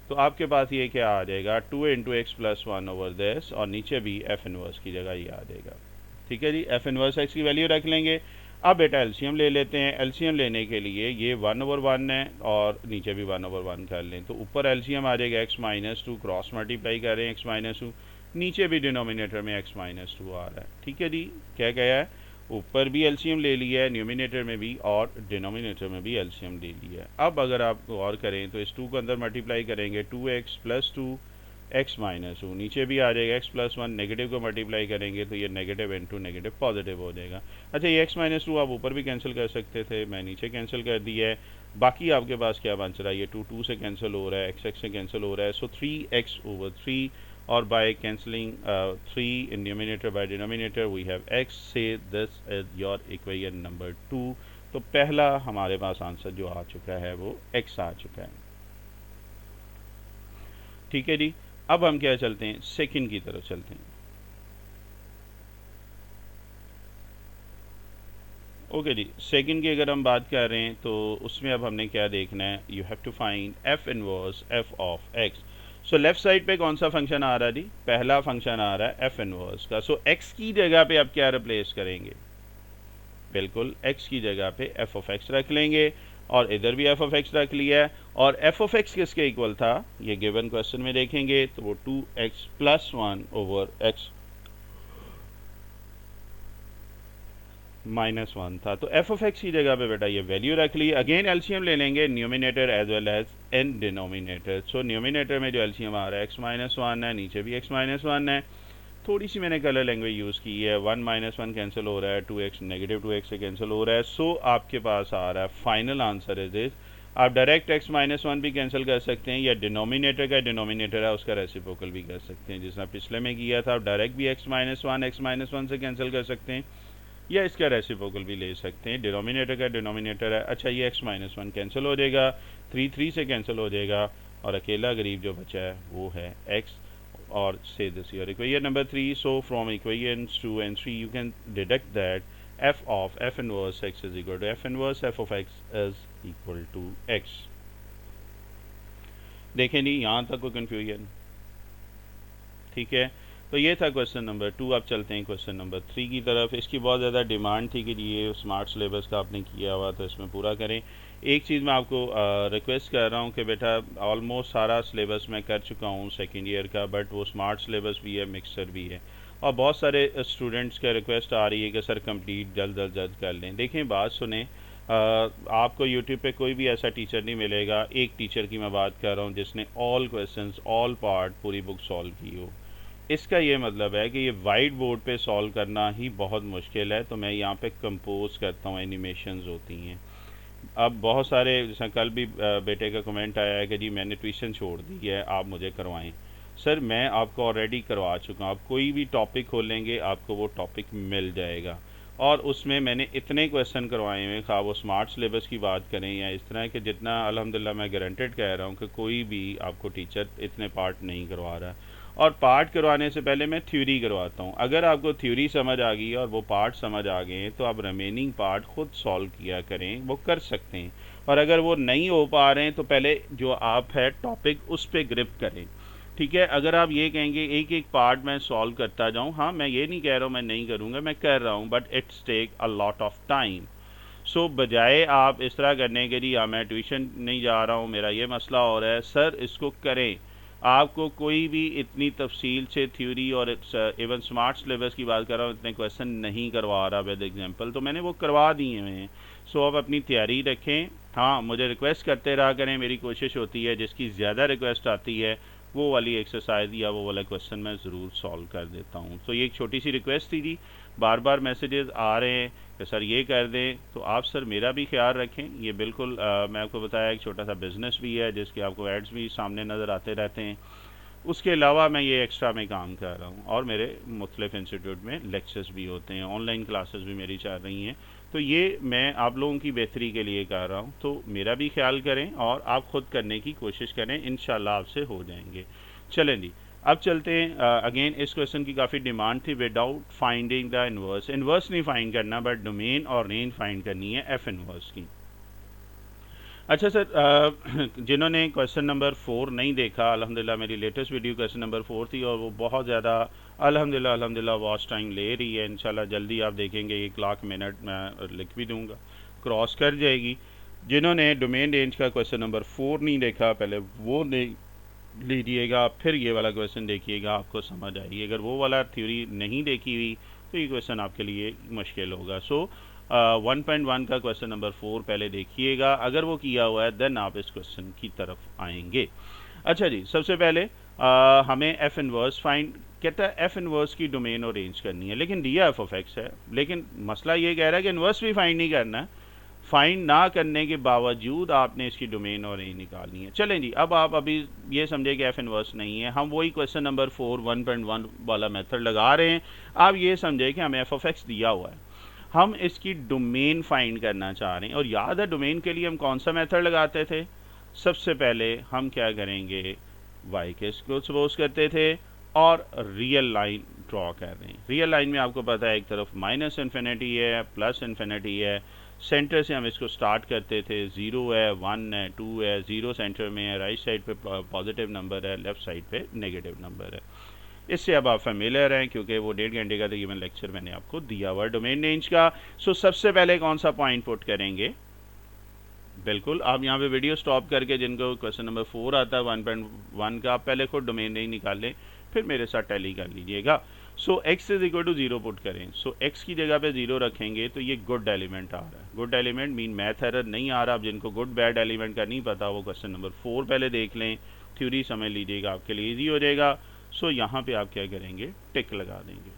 तो आपके पास ये क्या आ जाएगा? 2 into x plus 1 over this, और नीचे भी एफ इनवर्स की जगह ये आ जाएगा, ठीक है जी। एफ इनवर्स एक्स की वैल्यू रख लेंगे। अब बेटा एलसीएम ले लेते हैं। एलसीएम लेने के लिए ये 1/1 है और नीचे भी 1/1 कर लें, तो ऊपर एलसीएम आ जाएगा एक्स माइनस 2, क्रॉस मल्टीप्लाई करें एक्स माइनस 2, नीचे भी डिनोमिनेटर में एक्स माइनस 2 आ रहा है, ठीक है जी। क्या कहा है? ऊपर भी एलसीएम ले लिया है, न्यूमिनेटर में भी और डिनोमिनेटर में भी एलसीएम ले लिया है। अब अगर आप गौर करें तो इस 2 को अंदर मल्टीप्लाई करेंगे, 2x प्लस 2 एक्स माइनस 2, नीचे भी आ जाएगा एक्स प्लस 1, नेगेटिव को मल्टीप्लाई करेंगे तो ये नेगेटिव इंटू नेगेटिव पॉजिटिव हो जाएगा। अच्छा, ये एक्स माइनस 2 आप ऊपर भी कैंसिल कर सकते थे, मैं नीचे कैंसिल कर दिया है। बाकी आपके पास क्या बच रहा है? ये 2 2 से कैंसिल हो रहा है, एक्स एक्स से कैंसिल हो रहा है, सो 3x over 3 or by cancelling 3 in numerator by denominator we have x. Say this is your equation number 2. तो पहला हमारे पास आंसर जो आ चुका है वो x आ चुका है। ठीक है जी, अब हम क्या चलते हैं, सेकंड की तरफ चलते हैं। ओके जी, सेकंड की अगर हम बात कर रहे हैं तो उसमें अब हमने क्या देखना है, you have to find f inverse F of x. So left side पे कौन सा फंक्शन आ रहा है जी, पहला फंक्शन आ रहा है एफ इनवर्स का। सो एक्स की जगह पे अब क्या रिप्लेस करेंगे, बिल्कुल एक्स की जगह पे एफ ऑफ एक्स रख लेंगे, और इधर भी एफ ऑफ एक्स रख लिया है। और एफ ऑफ एक्स किसके इक्वल था, ये गिवन क्वेश्चन में देखेंगे तो वो 2x + 1 ओवर x -1 था। तो एफ ऑफ एक्स की जगह पे बेटा ये वैल्यू रख ली। अगेन एलसीएम ले लेंगे numerator as well as in denominator. So numerator में जो एलसीएम आ रहा है x -1 है, नीचे भी x -1 है। थोड़ी सी मैंने कलर लैंग्वेज यूज़ की है, 1 - 1 कैंसिल हो रहा है, 2x -2x से कैंसिल हो रहा है। सो आपके पास आ रहा है फाइनल आंसर इज दिस। आप डायरेक्ट x -1 भी कैंसिल कर सकते हैं, या डिनोमिनेटर का डिनोमिनेटर है उसका रेसिप्रोकल भी कर सकते हैं, जिसने पिछले में किया था। आप डायरेक्ट भी x -1 से कैंसिल कर सकते हैं, या इसका रेसिप्रोकल भी ले सकते हैं। डिनोमिनेटर का डिनोमिनेटर है, अच्छा ये x -1 कैंसिल हो जाएगा, 3 से कैंसिल हो जाएगा, और अकेला गरीब जो बचा है वो है x। और say this your equation number 3. So from equations 2 and 3 you can deduct that f of f inverse x is equal to f inverse f of x is equal to x. देखें जी, यहाँ तक कोई कन्फ्यूजन, ठीक है। तो ये था क्वेश्चन नंबर 2। अब चलते हैं क्वेश्चन नंबर 3 की तरफ। इसकी बहुत ज़्यादा डिमांड थी कि ये स्मार्ट सिलेबस का आपने किया हुआ तो इसमें पूरा करें। एक चीज़ मैं आपको रिक्वेस्ट कर रहा हूँ कि बेटा ऑलमोस्ट सारा सिलेबस मैं कर चुका हूँ सेकेंड ईयर का, बट वो स्मार्ट सिलेबस भी है, मिक्सर भी है, और बहुत सारे स्टूडेंट्स का रिक्वेस्ट आ रही है कि सर कंप्लीट जल्द कर लें। देखें, बात सुने, आपको यूट्यूब पे कोई भी ऐसा टीचर नहीं मिलेगा, एक टीचर की मैं बात कर रहा हूँ जिसने ऑल क्वेश्चंस ऑल पार्ट पूरी बुक सॉल्व की हो। इसका ये मतलब है कि ये वाइट बोर्ड पे सॉल्व करना ही बहुत मुश्किल है, तो मैं यहाँ पे कंपोज करता हूँ, एनिमेशंस होती हैं। अब बहुत सारे, जैसे कल भी बेटे का कमेंट आया है कि जी मैंने ट्यूशन छोड़ दी है, आप मुझे करवाएं। सर मैं आपको ऑलरेडी करवा चुका हूँ, आप कोई भी टॉपिक खोलेंगे आपको वो टॉपिक मिल जाएगा, और उसमें मैंने इतने क्वेश्चन करवाए हुए, खा वो स्मार्ट सिलेबस की बात करें या इस तरह के, जितना अल्हम्दुलिल्लाह मैं गारंटेड कह रहा हूँ कि कोई भी आपको टीचर इतने पार्ट नहीं करवा रहा। और पार्ट करवाने से पहले मैं थ्योरी करवाता हूँ। अगर आपको थ्योरी समझ आ गई और वो पार्ट समझ आ गए तो आप रिमेनिंग पार्ट खुद सॉल्व किया करें, वो कर सकते हैं। और अगर वो नहीं हो पा रहे हैं तो पहले जो आप है टॉपिक उस पर ग्रिप करें, ठीक है। अगर आप ये कहेंगे एक एक पार्ट मैं सॉल्व करता जाऊँ, हाँ मैं ये नहीं कह रहा हूँ मैं नहीं करूँगा, मैं कर रहा हूँ, but it's take a lot of time. So बजाय आप इस तरह करने के लिए, मैं ट्यूशन नहीं जा रहा हूँ, मेरा ये मसला हो रहा है, सर इसको करें। आपको कोई भी इतनी तफसील से थ्योरी और इवन स्मार्ट सिलेबस की बात कर रहा हूँ, इतने क्वेश्चन नहीं करवा रहा विद एग्जांपल, तो मैंने वो करवा दिए हैं। सो अब अपनी तैयारी रखें। हाँ, मुझे रिक्वेस्ट करते रहा करें, मेरी कोशिश होती है जिसकी ज़्यादा रिक्वेस्ट आती है वो वाली एक्सरसाइज या वो वाला क्वेश्चन मैं ज़रूर सॉल्व कर देता हूँ। तो ये एक छोटी सी रिक्वेस्ट थी जी, बार बार मैसेजेस आ रहे हैं कि सर ये कर दें, तो आप सर मेरा भी ख्याल रखें। ये बिल्कुल मैं आपको बताया एक छोटा सा बिज़नेस भी है जिसके आपको एड्स भी सामने नज़र आते रहते हैं। उसके अलावा मैं ये एक्स्ट्रा में काम कर रहा हूँ, और मेरे मुख्तलिफ इंस्टीट्यूट में लेक्चर्स भी होते हैं, ऑनलाइन क्लासेस भी मेरी चल रही हैं। तो ये मैं आप लोगों की बेहतरी के लिए कर रहा हूँ, तो मेरा भी ख्याल करें और आप ख़ुद करने की कोशिश करें, इंशाल्लाह आपसे हो जाएंगे। चलें जी, अब चलते हैं। अगेन इस क्वेश्चन की काफ़ी डिमांड थी, without finding the inverse. Inverse नहीं फाइंड करना, बट डोमेन और रेंज फाइंड करनी है एफ इन्वर्स की। अच्छा सर, जिन्होंने क्वेश्चन नंबर 4 नहीं देखा, अल्हम्दुलिल्लाह मेरी लेटेस्ट वीडियो क्वेश्चन नंबर 4 थी, और वो बहुत ज़्यादा अल्हम्दुलिल्लाह वॉच टाइम ले रही है। इंशाल्लाह जल्दी आप देखेंगे, 1 लाख मिनट मैं लिख भी दूँगा, क्रॉस कर जाएगी। जिन्होंने डोमेन रेंज का क्वेश्चन नंबर 4 नहीं देखा, पहले वो नहीं लीजिएगा, फिर ये वाला क्वेश्चन देखिएगा, आपको समझ आएगी। अगर वो वाला थ्योरी नहीं देखी हुई तो ये क्वेश्चन आपके लिए मुश्किल होगा। सो 1.1 का क्वेश्चन नंबर 4 पहले देखिएगा, अगर वो किया हुआ है देन आप इस क्वेश्चन की तरफ आएंगे। अच्छा जी, सबसे पहले हमें एफ इनवर्स फाइंड, कहता है एफ इनवर्स की डोमेन और रेंज करनी है, लेकिन दिया एफ ऑफ एक्स है, लेकिन मसला ये कह रहा है कि इनवर्स भी फाइंड नहीं करना है। फाइंड ना करने के बावजूद आपने इसकी डोमेन और रेंज निकालनी है। चलें जी, अब आप अभी ये समझे कि एफ इनवर्स नहीं है, हम वही क्वेश्चन नंबर 4 1.1 वाला मेथड लगा रहे हैं। आप ये समझे कि हमें एफ ऑफ एक्स दिया हुआ है, हम इसकी डोमेन फाइंड करना चाह रहे हैं। और याद है डोमेन के लिए हम कौन सा मेथड लगाते थे? सबसे पहले हम क्या करेंगे, वाई के को सपोज करते थे और रियल लाइन ड्रॉ कर रहे हैं। रियल लाइन में आपको पता है एक तरफ माइनस इन्फिनिटी है, प्लस इन्फिनिटी है। सेंटर से हम इसको स्टार्ट करते थे, 0 है, 1 है, 2 है, 0 सेंटर में है, राइट साइड पे पॉजिटिव नंबर है, लेफ्ट साइड पे नेगेटिव नंबर है। इससे अब आप फेमिलियर हैं क्योंकि वो 1.5 घंटे का तकरीबन लेक्चर मैंने आपको दिया हुआ डोमेन रेंज का। सो सबसे पहले कौन सा पॉइंट पुट करेंगे? बिल्कुल, आप यहाँ पे वीडियो स्टॉप करके जिनको क्वेश्चन नंबर 4 आता है 1.1 का, आप पहले खुद डोमेन रेंज निकाल लें, फिर मेरे साथ टैली कर लीजिएगा। So x is equal to 0 put करें। सो x की जगह पे 0 रखेंगे तो ये गुड एलिमेंट आ रहा है। Good element mean math error नहीं आ रहा। अब जिनको गुड बैड एलिमेंट का नहीं पता वो क्वेश्चन नंबर 4 पहले देख लें, थ्योरी समझ लीजिएगा, आपके लिए ईजी हो जाएगा। सो यहाँ पे आप क्या करेंगे, टिक लगा देंगे,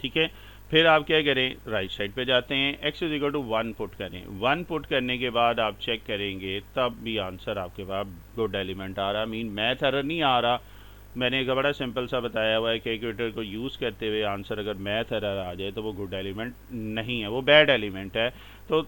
ठीक है। फिर आप क्या करें, राइट साइड पे जाते हैं, x is equal to 1 put करें। 1 पुट करने के बाद आप चेक करेंगे तब भी आंसर आपके पास गुड एलिमेंट आ रहा, मीन मैथ एरर नहीं आ रहा। मैंने एक बड़ा सिंपल सा बताया हुआ है, कैलकुलेटर को यूज़ करते हुए आंसर अगर मैथ एरर आ जाए तो वो गुड एलिमेंट नहीं है, वो बैड एलिमेंट है। तो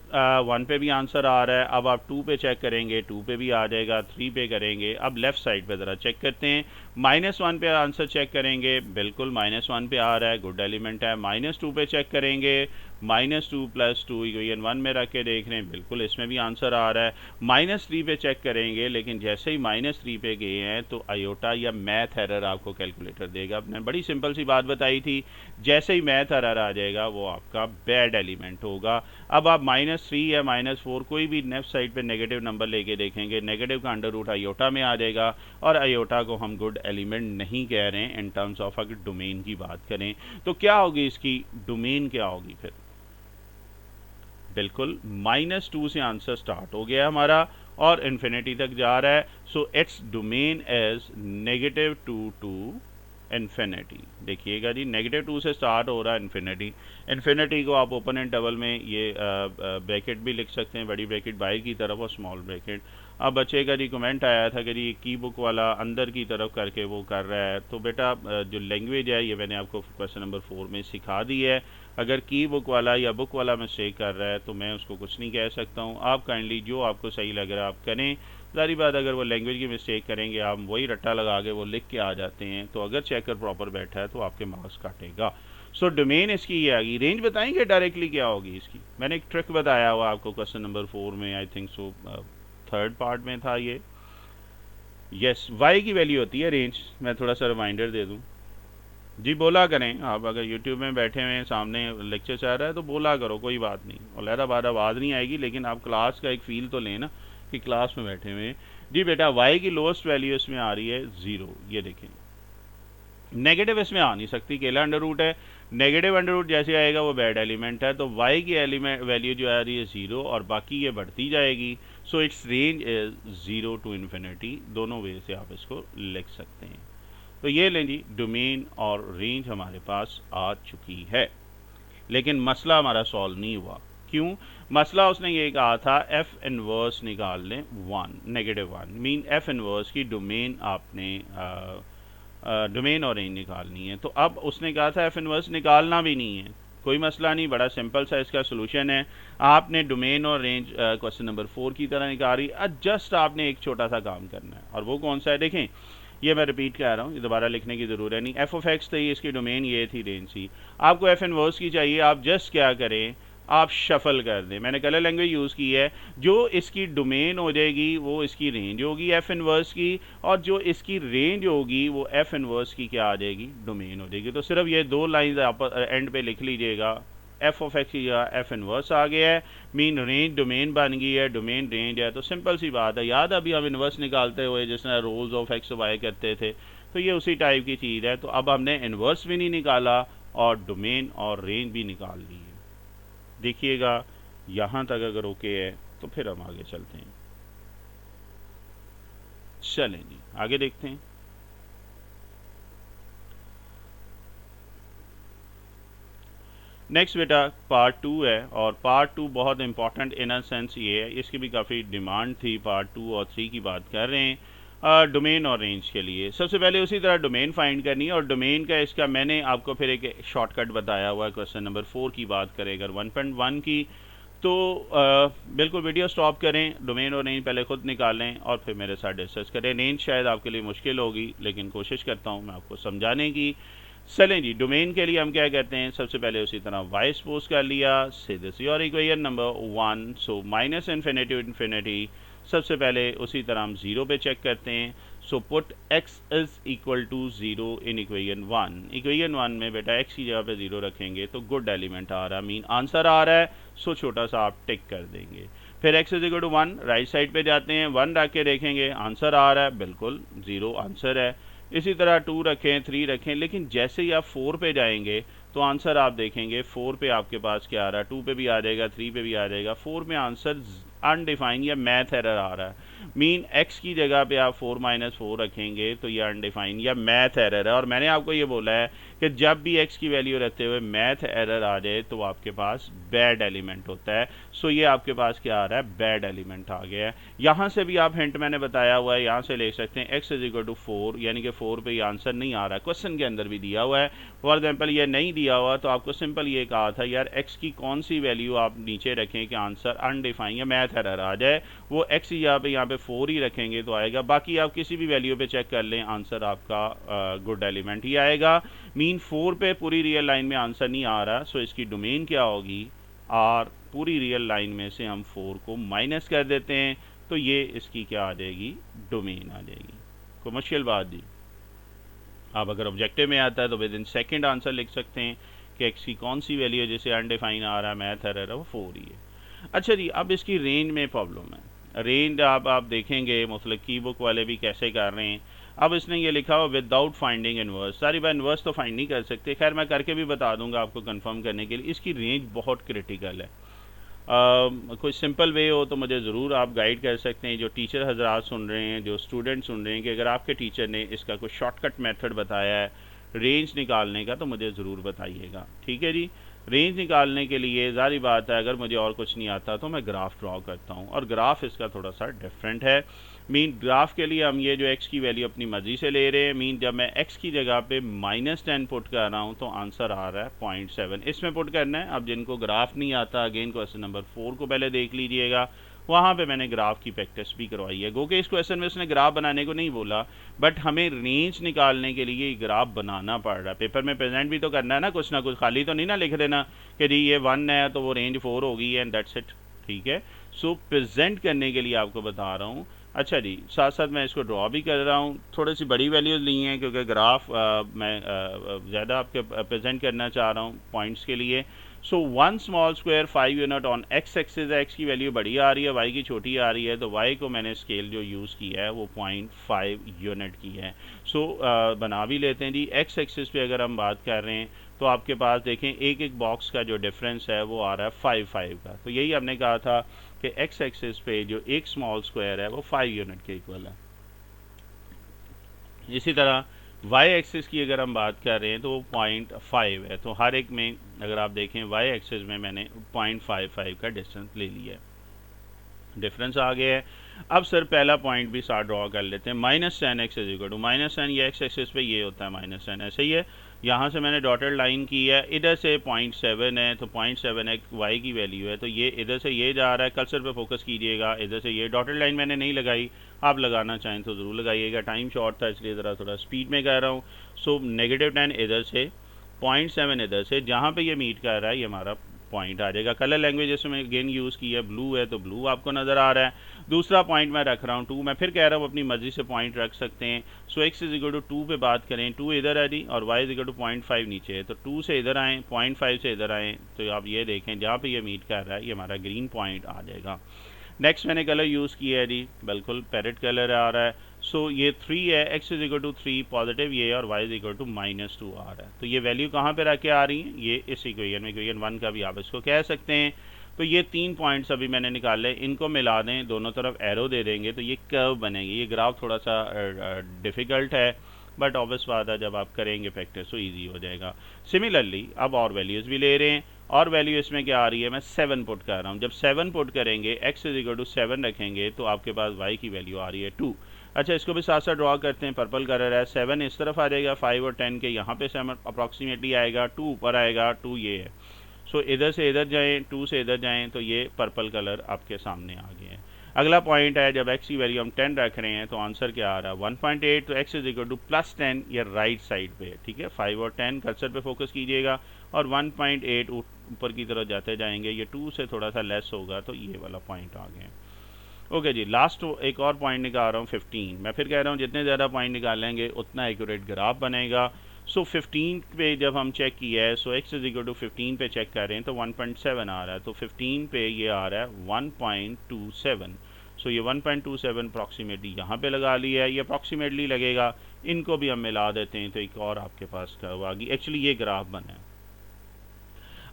1 पे भी आंसर आ रहा है। अब आप 2 पे चेक करेंगे, 2 पे भी आ जाएगा, 3 पे करेंगे। अब लेफ़्ट साइड पे ज़रा चेक करते हैं, -1 पे आंसर चेक करेंगे, बिल्कुल -1 पे आ रहा है, गुड एलिमेंट है। -2 पे चेक करेंगे, -2 + 2 इक्वेशन 1 में रख के देख रहे हैं, बिल्कुल इसमें भी आंसर आ रहा है। -3 पे चेक करेंगे, लेकिन जैसे ही -3 पे गए हैं तो आयोटा या मैथ एरर आपको कैलकुलेटर देगा। आपने बड़ी सिंपल सी बात बताई थी, जैसे ही मैथ एरर आ जाएगा वो आपका बैड एलिमेंट होगा। अब आप -3 या -4 कोई भी लेफ्ट साइड पे नेगेटिव नंबर लेके देखेंगे, नेगेटिव का अंडर रूट आयोटा में आ जाएगा, और आयोटा को हम गुड एलिमेंट नहीं कह रहे हैं इन टर्म्स ऑफ अगर डोमेन की बात करें। तो क्या होगी इसकी डोमेन, क्या होगी फिर? बिल्कुल -2 से आंसर स्टार्ट हो गया हमारा और इन्फिनिटी तक जा रहा है। So it's domain is -2 to infinity. देखिएगा जी, -2 से स्टार्ट हो रहा है इन्फिनिटी। इन्फिनिटी को आप ओपन एंड डबल में ये ब्रैकेट भी लिख सकते हैं, बड़ी ब्रैकेट बाहर की तरफ और स्मॉल ब्रैकेट। अब बच्चे का जी कमेंट आया था कि जी की बुक वाला अंदर की तरफ करके वो कर रहा है। तो बेटा जो लैंग्वेज है ये मैंने आपको क्वेश्चन नंबर 4 में सिखा दी है। अगर की बुक वाला या बुक वाला मिस्टेक कर रहा है तो मैं उसको कुछ नहीं कह सकता हूँ। आप काइंडली जो आपको सही लग रहा है आप करें। सारी बात अगर वो लैंग्वेज की मिस्टेक करेंगे, आप वही रट्टा लगा के वो लिख के आ जाते हैं, तो अगर चेकर प्रॉपर बैठा है तो आपके मार्क्स काटेगा। सो डोमेन इसकी ये आ गई। रेंज बताएंगे डायरेक्टली क्या होगी इसकी? मैंने एक ट्रिक बताया हुआ आपको क्वेश्चन नंबर 4 में, I think so 3rd part में था ये। यस, वाई की वैल्यू होती है रेंज। मैं थोड़ा सा रिमाइंडर दे दूँ जी, बोला करें। आप अगर यूट्यूब में बैठे हुए हैं, सामने लेक्चर चल रहा है तो बोला करो, कोई बात नहीं। और लहरा बार आवाज़ नहीं आएगी, लेकिन आप क्लास का एक फ़ील तो लें ना कि क्लास में बैठे हुए हैं। जी बेटा, वाई की लोएस्ट वैल्यू इसमें आ रही है 0। ये देखें, नेगेटिव इसमें आ नहीं सकती, केला अंडर रूट है। नेगेटिव अंडर रूट जैसे आएगा वो बैड एलिमेंट है। तो वाई की एलिमेंट वैल्यू जो आ रही है 0, और बाकी ये बढ़ती जाएगी। So it's range is 0 to infinity. दोनों वे से आप इसको लिख सकते हैं। तो ये लें जी, डोमेन और रेंज हमारे पास आ चुकी है, लेकिन मसला हमारा सॉल्व नहीं हुआ। क्यों? मसला उसने ये कहा था एफ इनवर्स निकाल लें 1, -1 मीन एफ इनवर्स की डोमेन आपने डोमेन और रेंज निकालनी है। तो अब उसने कहा था एफ इनवर्स निकालना भी नहीं है, कोई मसला नहीं, बड़ा सिंपल सा इसका सोल्यूशन है। आपने डोमेन और रेंज क्वेश्चन नंबर 4 की तरह निकाली। जस्ट आपने एक छोटा सा काम करना है, और वो कौन सा है? देखें, ये मैं रिपीट कर रहा हूँ, ये दोबारा लिखने की ज़रूरत नहीं। एफ ऑफ एक्स थी, इसकी डोमेन ये थी, रेंज थी। आपको एफ इनवर्स की चाहिए, आप जस्ट क्या करें, आप शफल कर दें। मैंने कलर लैंग्वेज यूज़ की है। जो इसकी डोमेन हो जाएगी वो इसकी रेंज होगी एफ इनवर्स की, और जो इसकी रेंज होगी वो एफ इनवर्स की क्या आ जाएगी? डोमेन हो जाएगी। तो सिर्फ ये 2 लाइन आप एंड पे लिख लीजिएगा, एफ ऑफ एक्स या एफ इनवर्स आ गया है, मीन रेंज डोमेन बन गई है, डोमेन रेंज है। तो सिंपल सी बात है, याद अभी हम इनवर्स निकालते हुए जिस तरह रोल्स ऑफ एक्स वाई करते थे, तो ये उसी टाइप की चीज़ है। तो अब हमने इनवर्स भी नहीं निकाला और डोमेन और रेंज भी निकाल ली है। देखिएगा, यहाँ तक अगर ओके है तो फिर हम आगे चलते हैं। चलें जी, आगे देखते हैं। नेक्स्ट बेटा पार्ट 2 है, और पार्ट 2 बहुत इंपॉर्टेंट इन अ सेंस ये है, इसकी भी काफ़ी डिमांड थी। पार्ट 2 और 3 की बात कर रहे हैं डोमेन और रेंज के लिए। सबसे पहले उसी तरह डोमेन फाइंड करनी है, और डोमेन का इसका मैंने आपको फिर एक शॉर्टकट बताया हुआ है। क्वेश्चन नंबर 4 की बात करें अगर 1.1 की, तो बिल्कुल वीडियो स्टॉप करें, डोमेन और रेंज पहले खुद निकालें और फिर मेरे साथ डिस्कस करें। रेंज शायद आपके लिए मुश्किल होगी, लेकिन कोशिश करता हूँ मैं आपको समझाने की। चलें जी, डोमेन के लिए हम क्या कहते हैं, सबसे पहले उसी तरह वाई सपोज कर लिया, से this your equation number 1, so minus infinity infinity. सबसे पहले उसी तरह हम ज़ीरो पे चेक करते हैं, so put x is equal to zero in equation 1। Equation 1 में बेटा x की जगह पे ज़ीरो रखेंगे तो गुड एलिमेंट आ रहा है, मीन आंसर आ रहा है, सो छोटा सा आप टिक कर देंगे। फिर x is equal to 1, right side पे जाते हैं, 1 रख के देखेंगे आंसर आ रहा है, बिल्कुल ज़ीरो आंसर है। इसी तरह 2 रखें, 3 रखें, लेकिन जैसे ही आप 4 पे जाएंगे तो आंसर आप देखेंगे 4 पे आपके पास क्या आ रहा है, 2 पे भी आ जाएगा, 3 पे भी आ जाएगा, 4 में आंसर अनडिफाइंड या मैथ एरर आ रहा है। मीन x की जगह पे आप 4 - 4 रखेंगे तो ये अनडिफाइंड या मैथ एरर है। और मैंने आपको ये बोला है कि जब भी x की वैल्यू रखते हुए मैथ एरर आ जाए तो आपके पास बैड एलिमेंट होता है। सो ये आपके पास क्या आ रहा है, बैड एलिमेंट आ गया है। यहाँ से भी आप हिंट मैंने बताया हुआ है, यहाँ से ले सकते हैं x इज इक्वल टू 4, यानी कि 4 पे ये आंसर नहीं आ रहा, क्वेश्चन के अंदर भी दिया हुआ है। फॉर एग्जाम्पल ये नहीं दिया हुआ तो आपको सिंपल ये कहा था यार x की कौन सी वैल्यू आप नीचे रखें कि आंसर अनडिफाइंड या मैथ एरर आ जाए, वो x यहाँ पे 4 ही रखेंगे तो आएगा। बाकी आप किसी भी वैल्यू पे चेक कर लें, आंसर आपका गुड एलिमेंट ही आएगा। मीन 4 पे पूरी रियल लाइन में आंसर नहीं आ रहा, सो इसकी डोमेन क्या होगी, और पूरी रियल लाइन में से हम 4 को माइनस कर देते हैं तो ये इसकी क्या आ जाएगी, डोमेन आ जाएगी। कोई मुश्किल बात नहीं। आप अगर ऑब्जेक्टिव में आता है तो विद इन सेकेंड आंसर लिख सकते हैं कि x की कौन सी वैल्यू है जिसे अनडिफाइन आ रहा है, मैथ एरर है, वो 4 ही है। अच्छा जी, अब इसकी रेंज में प्रॉब्लम है। रेंज आप देखेंगे मतलब की बुक वाले भी कैसे कर रहे हैं। अब इसने ये लिखा हुआ विदाउट फाइंडिंग इनवर्स। सारी बार इनवर्स तो फाइंड नहीं कर सकते, खैर मैं करके भी बता दूंगा आपको कंफर्म करने के लिए। इसकी रेंज बहुत क्रिटिकल है। कोई सिंपल वे हो तो मुझे ज़रूर आप गाइड कर सकते हैं। जो टीचर हजरात सुन रहे हैं, जो स्टूडेंट सुन रहे हैं, कि अगर आपके टीचर ने इसका कोई शॉर्टकट मेथड बताया है रेंज निकालने का तो मुझे ज़रूर बताइएगा, ठीक है जी। रेंज निकालने के लिए ज़ाहिर बात है अगर मुझे और कुछ नहीं आता तो मैं ग्राफ ड्रॉ करता हूँ, और ग्राफ इसका थोड़ा सा डिफरेंट है। मीन ग्राफ के लिए हम ये जो x की वैल्यू अपनी मर्ज़ी से ले रहे हैं, मीन जब मैं x की जगह पे -10 पुट कर रहा हूँ तो आंसर आ रहा है 0.7, इसमें पुट करना है। अब जिनको ग्राफ नहीं आता, अगेन क्वेश्चन नंबर 4 को पहले देख लीजिएगा, वहाँ पे मैंने ग्राफ की प्रैक्टिस भी करवाई है। गो के इस क्वेश्चन में उसने ग्राफ बनाने को नहीं बोला, बट हमें रेंज निकालने के लिए ग्राफ बनाना पड़ रहा है। पेपर में प्रेजेंट भी तो करना है ना कुछ, खाली तो नहीं ना लिख देना कि जी ये 1 है तो वो रेंज 4 होगी एंड दैट्स इट, ठीक है। सो प्रेजेंट करने के लिए आपको बता रहा हूँ। अच्छा जी, साथ साथ मैं इसको ड्रॉ भी कर रहा हूँ। थोड़ी सी बड़ी वैल्यूज़ ली हैं क्योंकि ग्राफ मैं ज़्यादा आपके प्रेजेंट करना चाह रहा हूँ पॉइंट्स के लिए। सो 1 small square 5 unit on x axis है, x की वैल्यू बड़ी आ रही है, y की छोटी आ रही है, तो y को मैंने स्केल जो यूज़ किया है वो 0.5 यूनिट की है। सो बना भी लेते हैं जी। x एक्सिस पे अगर हम बात कर रहे हैं तो आपके पास देखें एक एक बॉक्स का जो डिफरेंस है वो आ रहा है 5 का। तो यही हमने कहा था कि x एक्सिस पे जो एक स्मॉल स्क्वायर है वो 5 यूनिट के इक्वल है। इसी तरह y एक्सिस की अगर हम बात कर रहे हैं तो वो 0.5 है, तो हर एक में अगर आप देखें y एक्सिस में मैंने 0.55 का डिस्टेंस ले लिया है, डिफरेंस आ गया है। अब सर पहला पॉइंट भी साथ ड्रॉ कर लेते हैं। -10x इज इक्वल टू -10, ये x एक्सिस पे ये होता है -10, ऐसे ही है। यहाँ से मैंने डॉटेड लाइन की है, इधर से 0.7 है तो 0.7 एक y की वैल्यू है, तो ये इधर से ये जा रहा है। कर्सर पे फोकस कीजिएगा, इधर से ये डॉटेड लाइन मैंने नहीं लगाई, आप लगाना चाहें तो ज़रूर लगाइएगा। टाइम शॉर्ट था इसलिए ज़रा थोड़ा स्पीड में कह रहा हूँ। सो -10 इधर से, 0.7 इधर से, जहाँ पे ये मीट कर रहा है ये हमारा पॉइंट आ जाएगा। कलर लैंग्वेज इसमें अगेन यूज़ की है, ब्लू है तो ब्लू आपको नज़र आ रहा है। दूसरा पॉइंट मैं रख रहा हूँ 2, मैं फिर कह रहा हूँ अपनी मर्जी से पॉइंट रख सकते हैं। सो x इज इक्वल टू 2 पे बात करें, 2 इधर है जी और y इज इक्वल टू 0.5 नीचे है, तो 2 से इधर आएँ, 0.5 से इधर आएँ, तो आप ये देखें जहाँ पे ये मीट कर रहा है ये हमारा ग्रीन पॉइंट आ जाएगा। नेक्स्ट मैंने कलर यूज़ किया है जी, बिल्कुल पैरेट कलर आ रहा है। सो ये 3 है, x is equal to 3 positive ये, और y इज इक्वल टू -2 आ रहा है। तो ये वैल्यू कहाँ पे रख के आ रही है, ये इस इक्वेशन में, इक्वेशन 1 का भी आप इसको कह सकते हैं। तो ये 3 पॉइंट्स अभी मैंने निकाले, इनको मिला दें, दोनों तरफ एरो दे देंगे तो ये कर्व बनेगी। ये ग्राफ थोड़ा सा डिफ़िकल्ट है, बट ऑब्वियस बात है जब आप करेंगे प्रैक्टिस तो ईजी हो जाएगा। सिमिलरली अब और वैल्यूज़ भी ले रहे हैं, और वैल्यू इसमें क्या आ रही है, मैं 7 पुट कर रहा हूँ। जब 7 पुट करेंगे x इज इक्वल टू 7 रखेंगे तो आपके पास y की वैल्यू आ रही है 2। अच्छा, इसको भी साथ साथ ड्रॉ करते हैं। पर्पल कलर है, 7 इस तरफ आ जाएगा, 5 और 10 के यहाँ पे 7 अप्रॉक्सीमेटली आएगा, 2 ऊपर आएगा, 2 ये है। सो इधर से इधर जाएँ, 2 से इधर जाएँ तो ये पर्पल कलर आपके सामने आ गए हैं। अगला पॉइंट है, जब x की वैल्यू हम 10 रख रहे हैं तो आंसर क्या आ रहा है 1.8, तो x is equal two plus 10, ये राइट साइड पे, ठीक है। 5 और 10 कर्सर पे फोकस कीजिएगा और 1.8 ऊपर की तरफ जाते जाएंगे, ये 2 से थोड़ा सा लेस होगा तो ये वाला पॉइंट आ गया। ओके जी, लास्ट एक और पॉइंट निकाल रहा हूँ 15। मैं फिर कह रहा हूँ जितने ज़्यादा पॉइंट निकालेंगे उतना एक्यूरेट ग्राफ बनेगा। सो 15 पे जब हम चेक किया है, सो x इज इक्वल टू 15 पे चेक कर रहे हैं तो 1.7 आ रहा है, तो 15 पे ये आ रहा है 1.27। सो ये 1.27 अप्रॉक्सीमेटली यहाँ पे लगा लिया है, ये अप्रॉक्सीमेटली लगेगा। इनको भी हम मिला देते हैं तो एक और आपके पास कर्व आ गई। एक्चुअली ये ग्राफ बना है।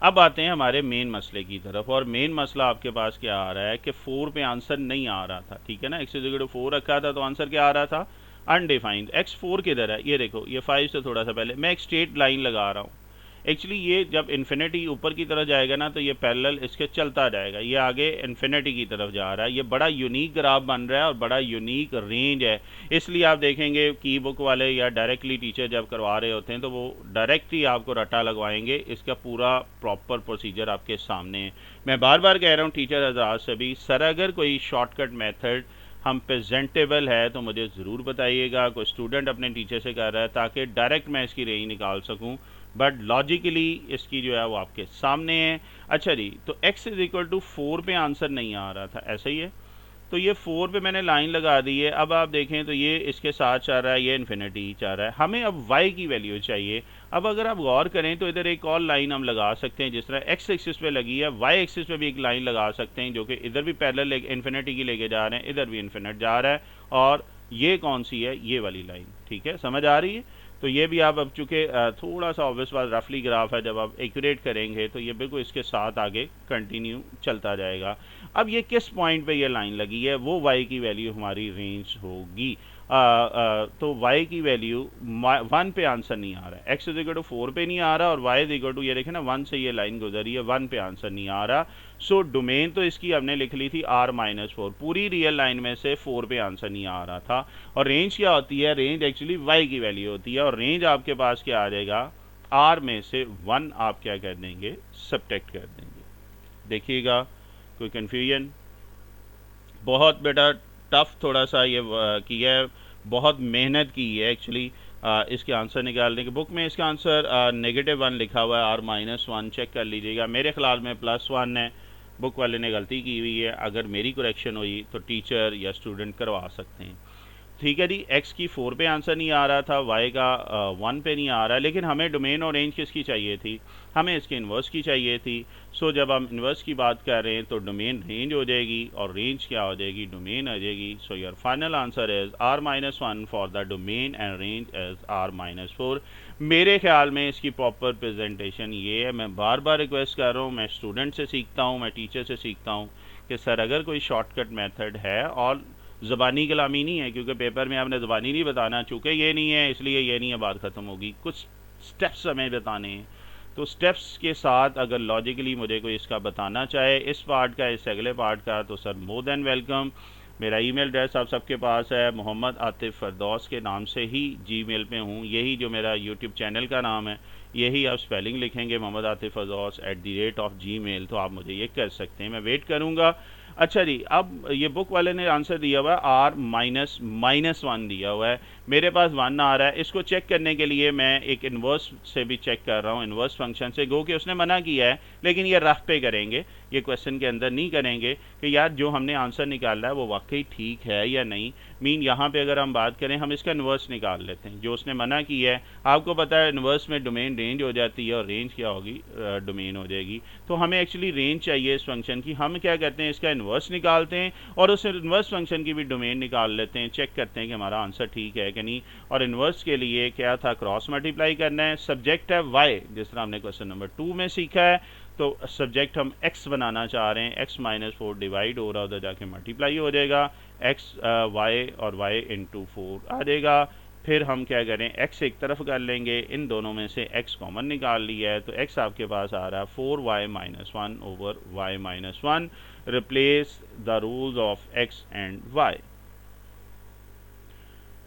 अब आते हैं हमारे मेन मसले की तरफ, और मेन मसला आपके पास क्या आ रहा है कि 4 पे आंसर नहीं आ रहा था, ठीक है ना। x इज इक्वल टू 4 रखा था तो आंसर क्या आ रहा था, अनडिफाइंड। x4 किधर है, ये देखो, ये 5 से थोड़ा सा पहले। मैं एक स्ट्रेट लाइन लगा रहा हूँ। एक्चुअली ये जब इन्फिनिटी ऊपर की तरफ जाएगा ना तो ये पैरेलल इसके चलता जाएगा, ये आगे इन्फिनिटी की तरफ जा रहा है। ये बड़ा यूनिक ग्राफ बन रहा है और बड़ा यूनिक रेंज है। इसलिए आप देखेंगे की बुक वाले या डायरेक्टली टीचर जब करवा रहे होते हैं तो वो डायरेक्ट ही आपको रट्टा लगवाएंगे, इसका पूरा प्रॉपर प्रोसीजर आपके सामने है। मैं बार बार कह रहा हूँ टीचर हज़रात से भी, सर अगर कोई शॉर्टकट मेथड हम प्रेजेंटेबल है तो मुझे ज़रूर बताइएगा। कोई स्टूडेंट अपने टीचर से कर रहा है ताकि डायरेक्ट मैं इसकी रेंज निकाल सकूं, बट लॉजिकली इसकी जो है वो आपके सामने है। अच्छा जी, तो x इज इक्वल टू 4 पे आंसर नहीं आ रहा था, ऐसा ही है। तो ये 4 पे मैंने लाइन लगा दी है। अब आप देखें तो ये इसके साथ चल रहा है, ये इन्फिनिटी चल रहा है। हमें अब y की वैल्यू चाहिए। अब अगर आप गौर करें तो इधर एक और लाइन हम लगा सकते हैं, जिस तरह x एक्सिस पे लगी है, y एक्सिस पे भी एक लाइन लगा सकते हैं जो कि इधर भी पैरेलल इन्फिनिटी की लेके जा रहे हैं, इधर भी इन्फिनिट जा रहा है। और ये कौन सी है, ये वाली लाइन, ठीक है, समझ आ रही है। तो ये भी आप अब चूँकि थोड़ा सा ऑब्वियस बात रफली ग्राफ है, जब आप एक्यूरेट करेंगे तो ये बिल्कुल इसके साथ आगे कंटिन्यू चलता जाएगा। अब ये किस पॉइंट पे ये लाइन लगी है, वो y की वैल्यू हमारी रेंज होगी। तो y की वैल्यू 1 पे आंसर नहीं आ रहा है, x इज इक्वल टू 4 पे नहीं आ रहा, और y इज इक्वल टू, ये देखें ना, 1 से ये लाइन गुजरी है, 1 पे आंसर नहीं आ रहा। सो डोमेन तो इसकी हमने लिख ली थी r-4, पूरी रियल लाइन में से 4 पे आंसर नहीं आ रहा था। और रेंज क्या होती है, रेंज एक्चुअली y की वैल्यू होती है, और रेंज आपके पास क्या आ जाएगा, r में से 1 आप क्या कर देंगे, सब्ट्रैक्ट कर देंगे। देखिएगा, कोई कन्फ्यूजन? बहुत बेटा टफ थोड़ा सा ये किया है, बहुत मेहनत की है एक्चुअली इसके आंसर निकालने की। बुक में इसका आंसर -1 लिखा हुआ है, r-1 चेक कर लीजिएगा। मेरे ख्याल में +1 है, बुक वाले ने गलती की हुई है। अगर मेरी करेक्शन हुई तो टीचर या स्टूडेंट करवा सकते हैं। ठीक है जी, x की 4 पे आंसर नहीं आ रहा था, y का 1 पे नहीं आ रहा है, लेकिन हमें डोमेन और रेंज किसकी चाहिए थी, हमें इसके इन्वर्स की चाहिए थी। सो जब हम इन्वर्स की बात कर रहे हैं तो डोमेन रेंज हो जाएगी और रेंज क्या हो जाएगी, डोमेन आ जाएगी। सो your final answer is r-1 for the domain and range is r-4। मेरे ख्याल में इसकी प्रॉपर प्रेजेंटेशन ये है। मैं बार बार रिक्वेस्ट कर रहा हूँ, मैं स्टूडेंट से सीखता हूँ, मैं टीचर से सीखता हूँ कि सर अगर कोई शॉर्टकट मेथड है, और ज़बानी कलामी नहीं है, क्योंकि पेपर में आपने ज़बानी नहीं बताना, चूँकि ये नहीं है इसलिए ये नहीं है, बात ख़त्म होगी। कुछ स्टेप्स हमें बताने हैं, तो स्टेप्स के साथ अगर लॉजिकली मुझे कोई इसका बताना चाहे, इस पार्ट का, इस अगले पार्ट का, तो सर मोर देन वेलकम। मेरा ईमेल एड्रेस आप सबके पास है, मोहम्मद आतिफ फरदौस के नाम से ही जीमेल पे हूँ। यही जो मेरा यूट्यूब चैनल का नाम है, यही आप स्पेलिंग लिखेंगे मोहम्मद आतिफ फरदौस @gmail, तो आप मुझे ये कर सकते हैं, मैं वेट करूँगा। अच्छा जी, अब ये बुक वाले ने आंसर दिया हुआ है r-1 दिया हुआ है, मेरे पास 1 आ रहा है। इसको चेक करने के लिए मैं एक इन्वर्स से भी चेक कर रहा हूँ, इन्वर्स फंक्शन से, गो कि उसने मना किया है, लेकिन ये रफ पे करेंगे, ये क्वेश्चन के अंदर नहीं करेंगे कि यार जो हमने आंसर निकाला है वो वाकई ठीक है या नहीं। मीन यहाँ पे अगर हम बात करें, हम इसका इन्वर्स निकाल लेते हैं, जो उसने मना किया है। आपको पता है इन्वर्स में डोमेन रेंज हो जाती है और रेंज क्या होगी, डोमेन हो जाएगी। तो हमें एक्चुअली रेंज चाहिए इस फंक्शन की। हम क्या करते हैं, इसका इन्वर्स निकालते हैं और उस इन्वर्स फंक्शन की भी डोमेन निकाल लेते हैं, चेक करते हैं कि हमारा आंसर ठीक है कि नहीं। और इन्वर्स के लिए क्या था, क्रॉस मल्टीप्लाई करना है। सब्जेक्ट है y, जिस तरह हमने क्वेश्चन नंबर 2 में सीखा है। तो सब्जेक्ट हम x बनाना चाह रहे हैं, x-4 डिवाइड हो रहा है, उधर जाके मल्टीप्लाई हो जाएगा, x y और y इंटू 4 आ जाएगा। फिर हम क्या करें, x एक तरफ कर लेंगे, इन दोनों में से x कॉमन निकाल लिया है तो x आपके पास आ रहा है 4y-1 over y-1। Replace the rules of x and y।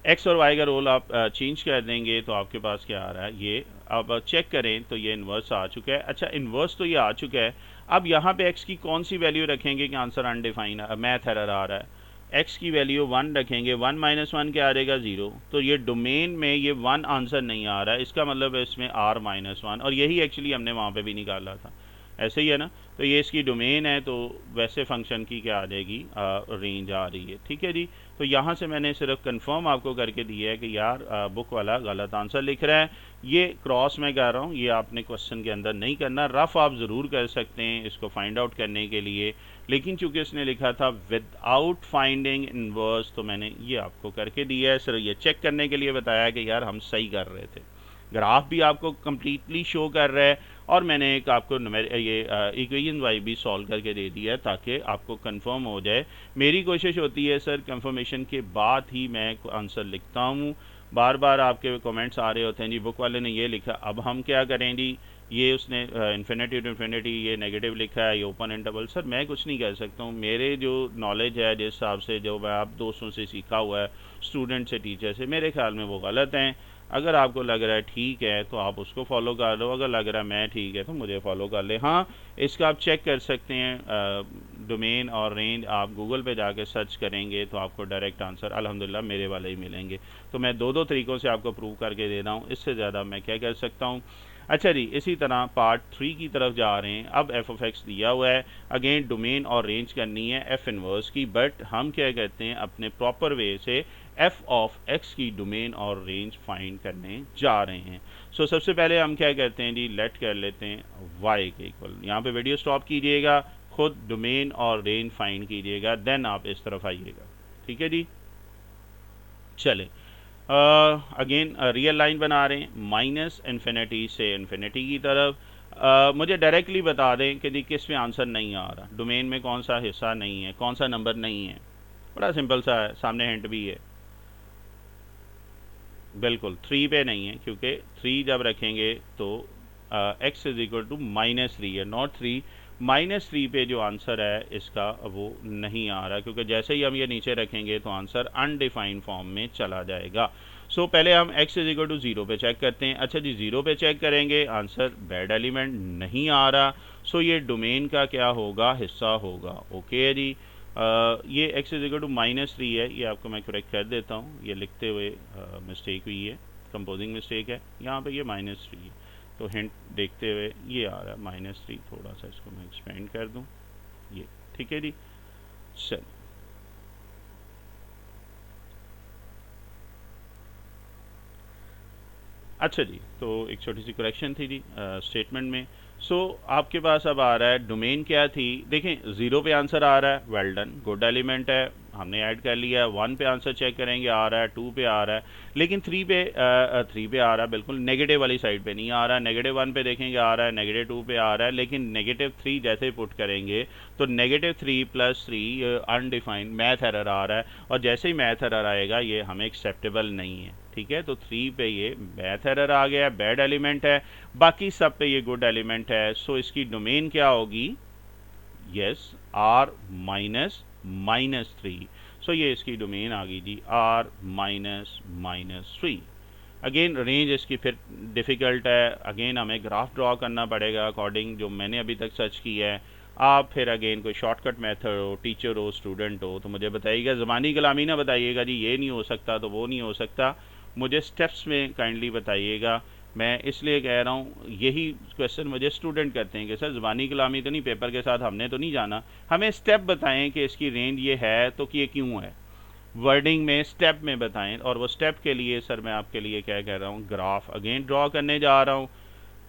x और y का रोल आप चेंज कर देंगे तो आपके पास क्या आ रहा है, ये अब चेक करें तो ये इन्वर्स आ चुका है। अच्छा, इन्वर्स तो ये आ चुका है, अब यहाँ पे x की कौन सी वैल्यू रखेंगे कि आंसर अनडिफाइन मैथ एरर आ रहा है। x की वैल्यू 1 रखेंगे, 1 - 1 क्या आ जाएगा 0, तो ये डोमेन में ये 1 आंसर नहीं आ रहा है, इसका मतलब है इसमें r-1, और यही एक्चुअली हमने वहाँ पे भी निकाला था, ऐसे ही है ना। तो ये इसकी डोमेन है, तो वैसे फंक्शन की क्या आ जाएगी, रेंज आ रही है, ठीक है जी। तो यहाँ से मैंने सिर्फ कंफर्म आपको करके दिया है कि यार बुक वाला गलत आंसर लिख रहा है। ये क्रॉस मैं कह रहा हूँ, ये आपने क्वेश्चन के अंदर नहीं करना, रफ आप ज़रूर कर सकते हैं इसको फाइंड आउट करने के लिए, लेकिन चूंकि इसने लिखा था विदाउट फाइंडिंग इनवर्स तो मैंने ये आपको करके दिया है, सिर्फ ये चेक करने के लिए बताया कि यार हम सही कर रहे थे। ग्राफ भी आपको कम्प्लीटली शो कर रहा है और मैंने एक आपको ये इक्वेशन वाई भी सॉल्व करके दे दिया है ताकि आपको कंफर्म हो जाए। मेरी कोशिश होती है सर कंफर्मेशन के बाद ही मैं आंसर लिखता हूँ। बार बार आपके कमेंट्स आ रहे होते हैं जी बुक वाले ने ये लिखा, अब हम क्या करें जी, ये उसने इन्फिनिटी टू इन्फिनिटी ये नेगेटिव लिखा है, ये ओपन एंड डबल। सर मैं कुछ नहीं कर सकता हूँ, मेरे जो नॉलेज है जिस हिसाब से जो मैं आप दोस्तों से सीखा हुआ है, स्टूडेंट से, टीचर से, मेरे ख्याल में वो गलत हैं। अगर आपको लग रहा है ठीक है तो आप उसको फॉलो कर लो, अगर लग रहा है मैं ठीक है तो मुझे फॉलो कर ले। हाँ, इसका आप चेक कर सकते हैं, डोमेन और रेंज आप गूगल पे जाके सर्च करेंगे तो आपको डायरेक्ट आंसर अल्हम्दुलिल्लाह मेरे वाले ही मिलेंगे। तो मैं दो तरीक़ों से आपको प्रूव करके दे रहा हूँ, इससे ज़्यादा मैं क्या कर सकता हूँ। अच्छा जी, इसी तरह पार्ट 3 की तरफ जा रहे हैं। अब एफ ऑफ एक्स दिया हुआ है, अगेन डोमेन और रेंज करनी है एफ इनवर्स की, बट हम क्या कहते हैं अपने प्रॉपर वे से एफ ऑफ एक्स की डोमेन और रेंज फाइंड करने जा रहे हैं। सो सबसे पहले हम क्या करते हैं जी, लेट कर लेते हैं y के इक्वल। यहाँ पे वीडियो स्टॉप कीजिएगा, खुद डोमेन और रेंज फाइंड कीजिएगा, देन आप इस तरफ आइएगा, ठीक है जी। चले अगेन रियल लाइन बना रहे हैं माइनस इन्फिनिटी से इन्फिनिटी की तरफ। मुझे डायरेक्टली बता दें कि दी किस में आंसर नहीं आ रहा, डोमेन में कौन सा हिस्सा नहीं है, कौन सा नंबर नहीं है। बड़ा सिंपल सा है, सामने हिंट भी है, बिल्कुल 3 पे नहीं है, क्योंकि 3 जब रखेंगे तो x इज इक्वल टू -3 है, नॉट 3। -3 पे जो आंसर है इसका वो नहीं आ रहा, क्योंकि जैसे ही हम ये नीचे रखेंगे तो आंसर अनडिफाइंड फॉर्म में चला जाएगा। सो पहले हम x इज इक्वल टू 0 पे चेक करते हैं। अच्छा जी, 0 पे चेक करेंगे, आंसर बैड एलिमेंट नहीं आ रहा, सो ये डोमेन का क्या होगा, हिस्सा होगा। ओके जी, ये x इज इक्वल टू -3 है, ये आपको मैं करेक्ट कर देता हूँ, ये लिखते हुए मिस्टेक हुई है, कंपोजिंग मिस्टेक है, यहाँ पे ये -3 है, तो हिंट देखते हुए ये आ रहा है -3, थोड़ा सा इसको मैं एक्सपेंड कर दूँ, ये ठीक है जी। चल अच्छा जी, तो एक छोटी सी करेक्शन थी जी स्टेटमेंट में। सो आपके पास अब आ रहा है डोमेन क्या थी, देखें 0 पे आंसर आ रहा है, वेल डन, गुड एलिमेंट है, हमने ऐड कर लिया। 1 पे आंसर चेक करेंगे, आ रहा है, 2 पे आ रहा है, लेकिन 3 पे आ रहा है, बिल्कुल नेगेटिव वाली साइड पे नहीं आ रहा। -1 पे देखेंगे आ रहा है, -2 पे आ रहा है, लेकिन -3 जैसे पुट करेंगे तो -3 + 3 अनडिफाइंड मैथ एरर आ रहा है, और जैसे ही मैथ एरर आएगा ये हमें एक्सेप्टेबल नहीं है, ठीक है। तो 3 पे ये मैथ एरर आ गया, बैड एलिमेंट है, बाकी सब पे ये गुड एलिमेंट है। सो इसकी डोमेन क्या होगी, यस r -3। सो ये इसकी डोमेन आ गई जी r -3। अगेन रेंज इसकी फिर डिफ़िकल्ट है, अगेन हमें ग्राफ ड्रॉ करना पड़ेगा अकॉर्डिंग जो मैंने अभी तक सर्च किया है। आप फिर अगेन कोई शॉर्टकट मेथड हो, टीचर हो, स्टूडेंट हो, तो मुझे बताइएगा, ज़बानी कलामी ना बताइएगा जी ये नहीं हो सकता तो वो नहीं हो सकता, मुझे स्टेप्स में काइंडली बताइएगा। मैं इसलिए कह रहा हूँ, यही क्वेश्चन मुझे स्टूडेंट करते हैं कि सर ज़बानी कलामी तो नहीं, पेपर के साथ हमने तो नहीं जाना, हमें स्टेप बताएं कि इसकी रेंज ये है तो कि ये क्यों है, वर्डिंग में स्टेप में बताएं। और वो स्टेप के लिए सर मैं आपके लिए क्या कह रहा हूँ, ग्राफ अगेन ड्रॉ करने जा रहा हूँ।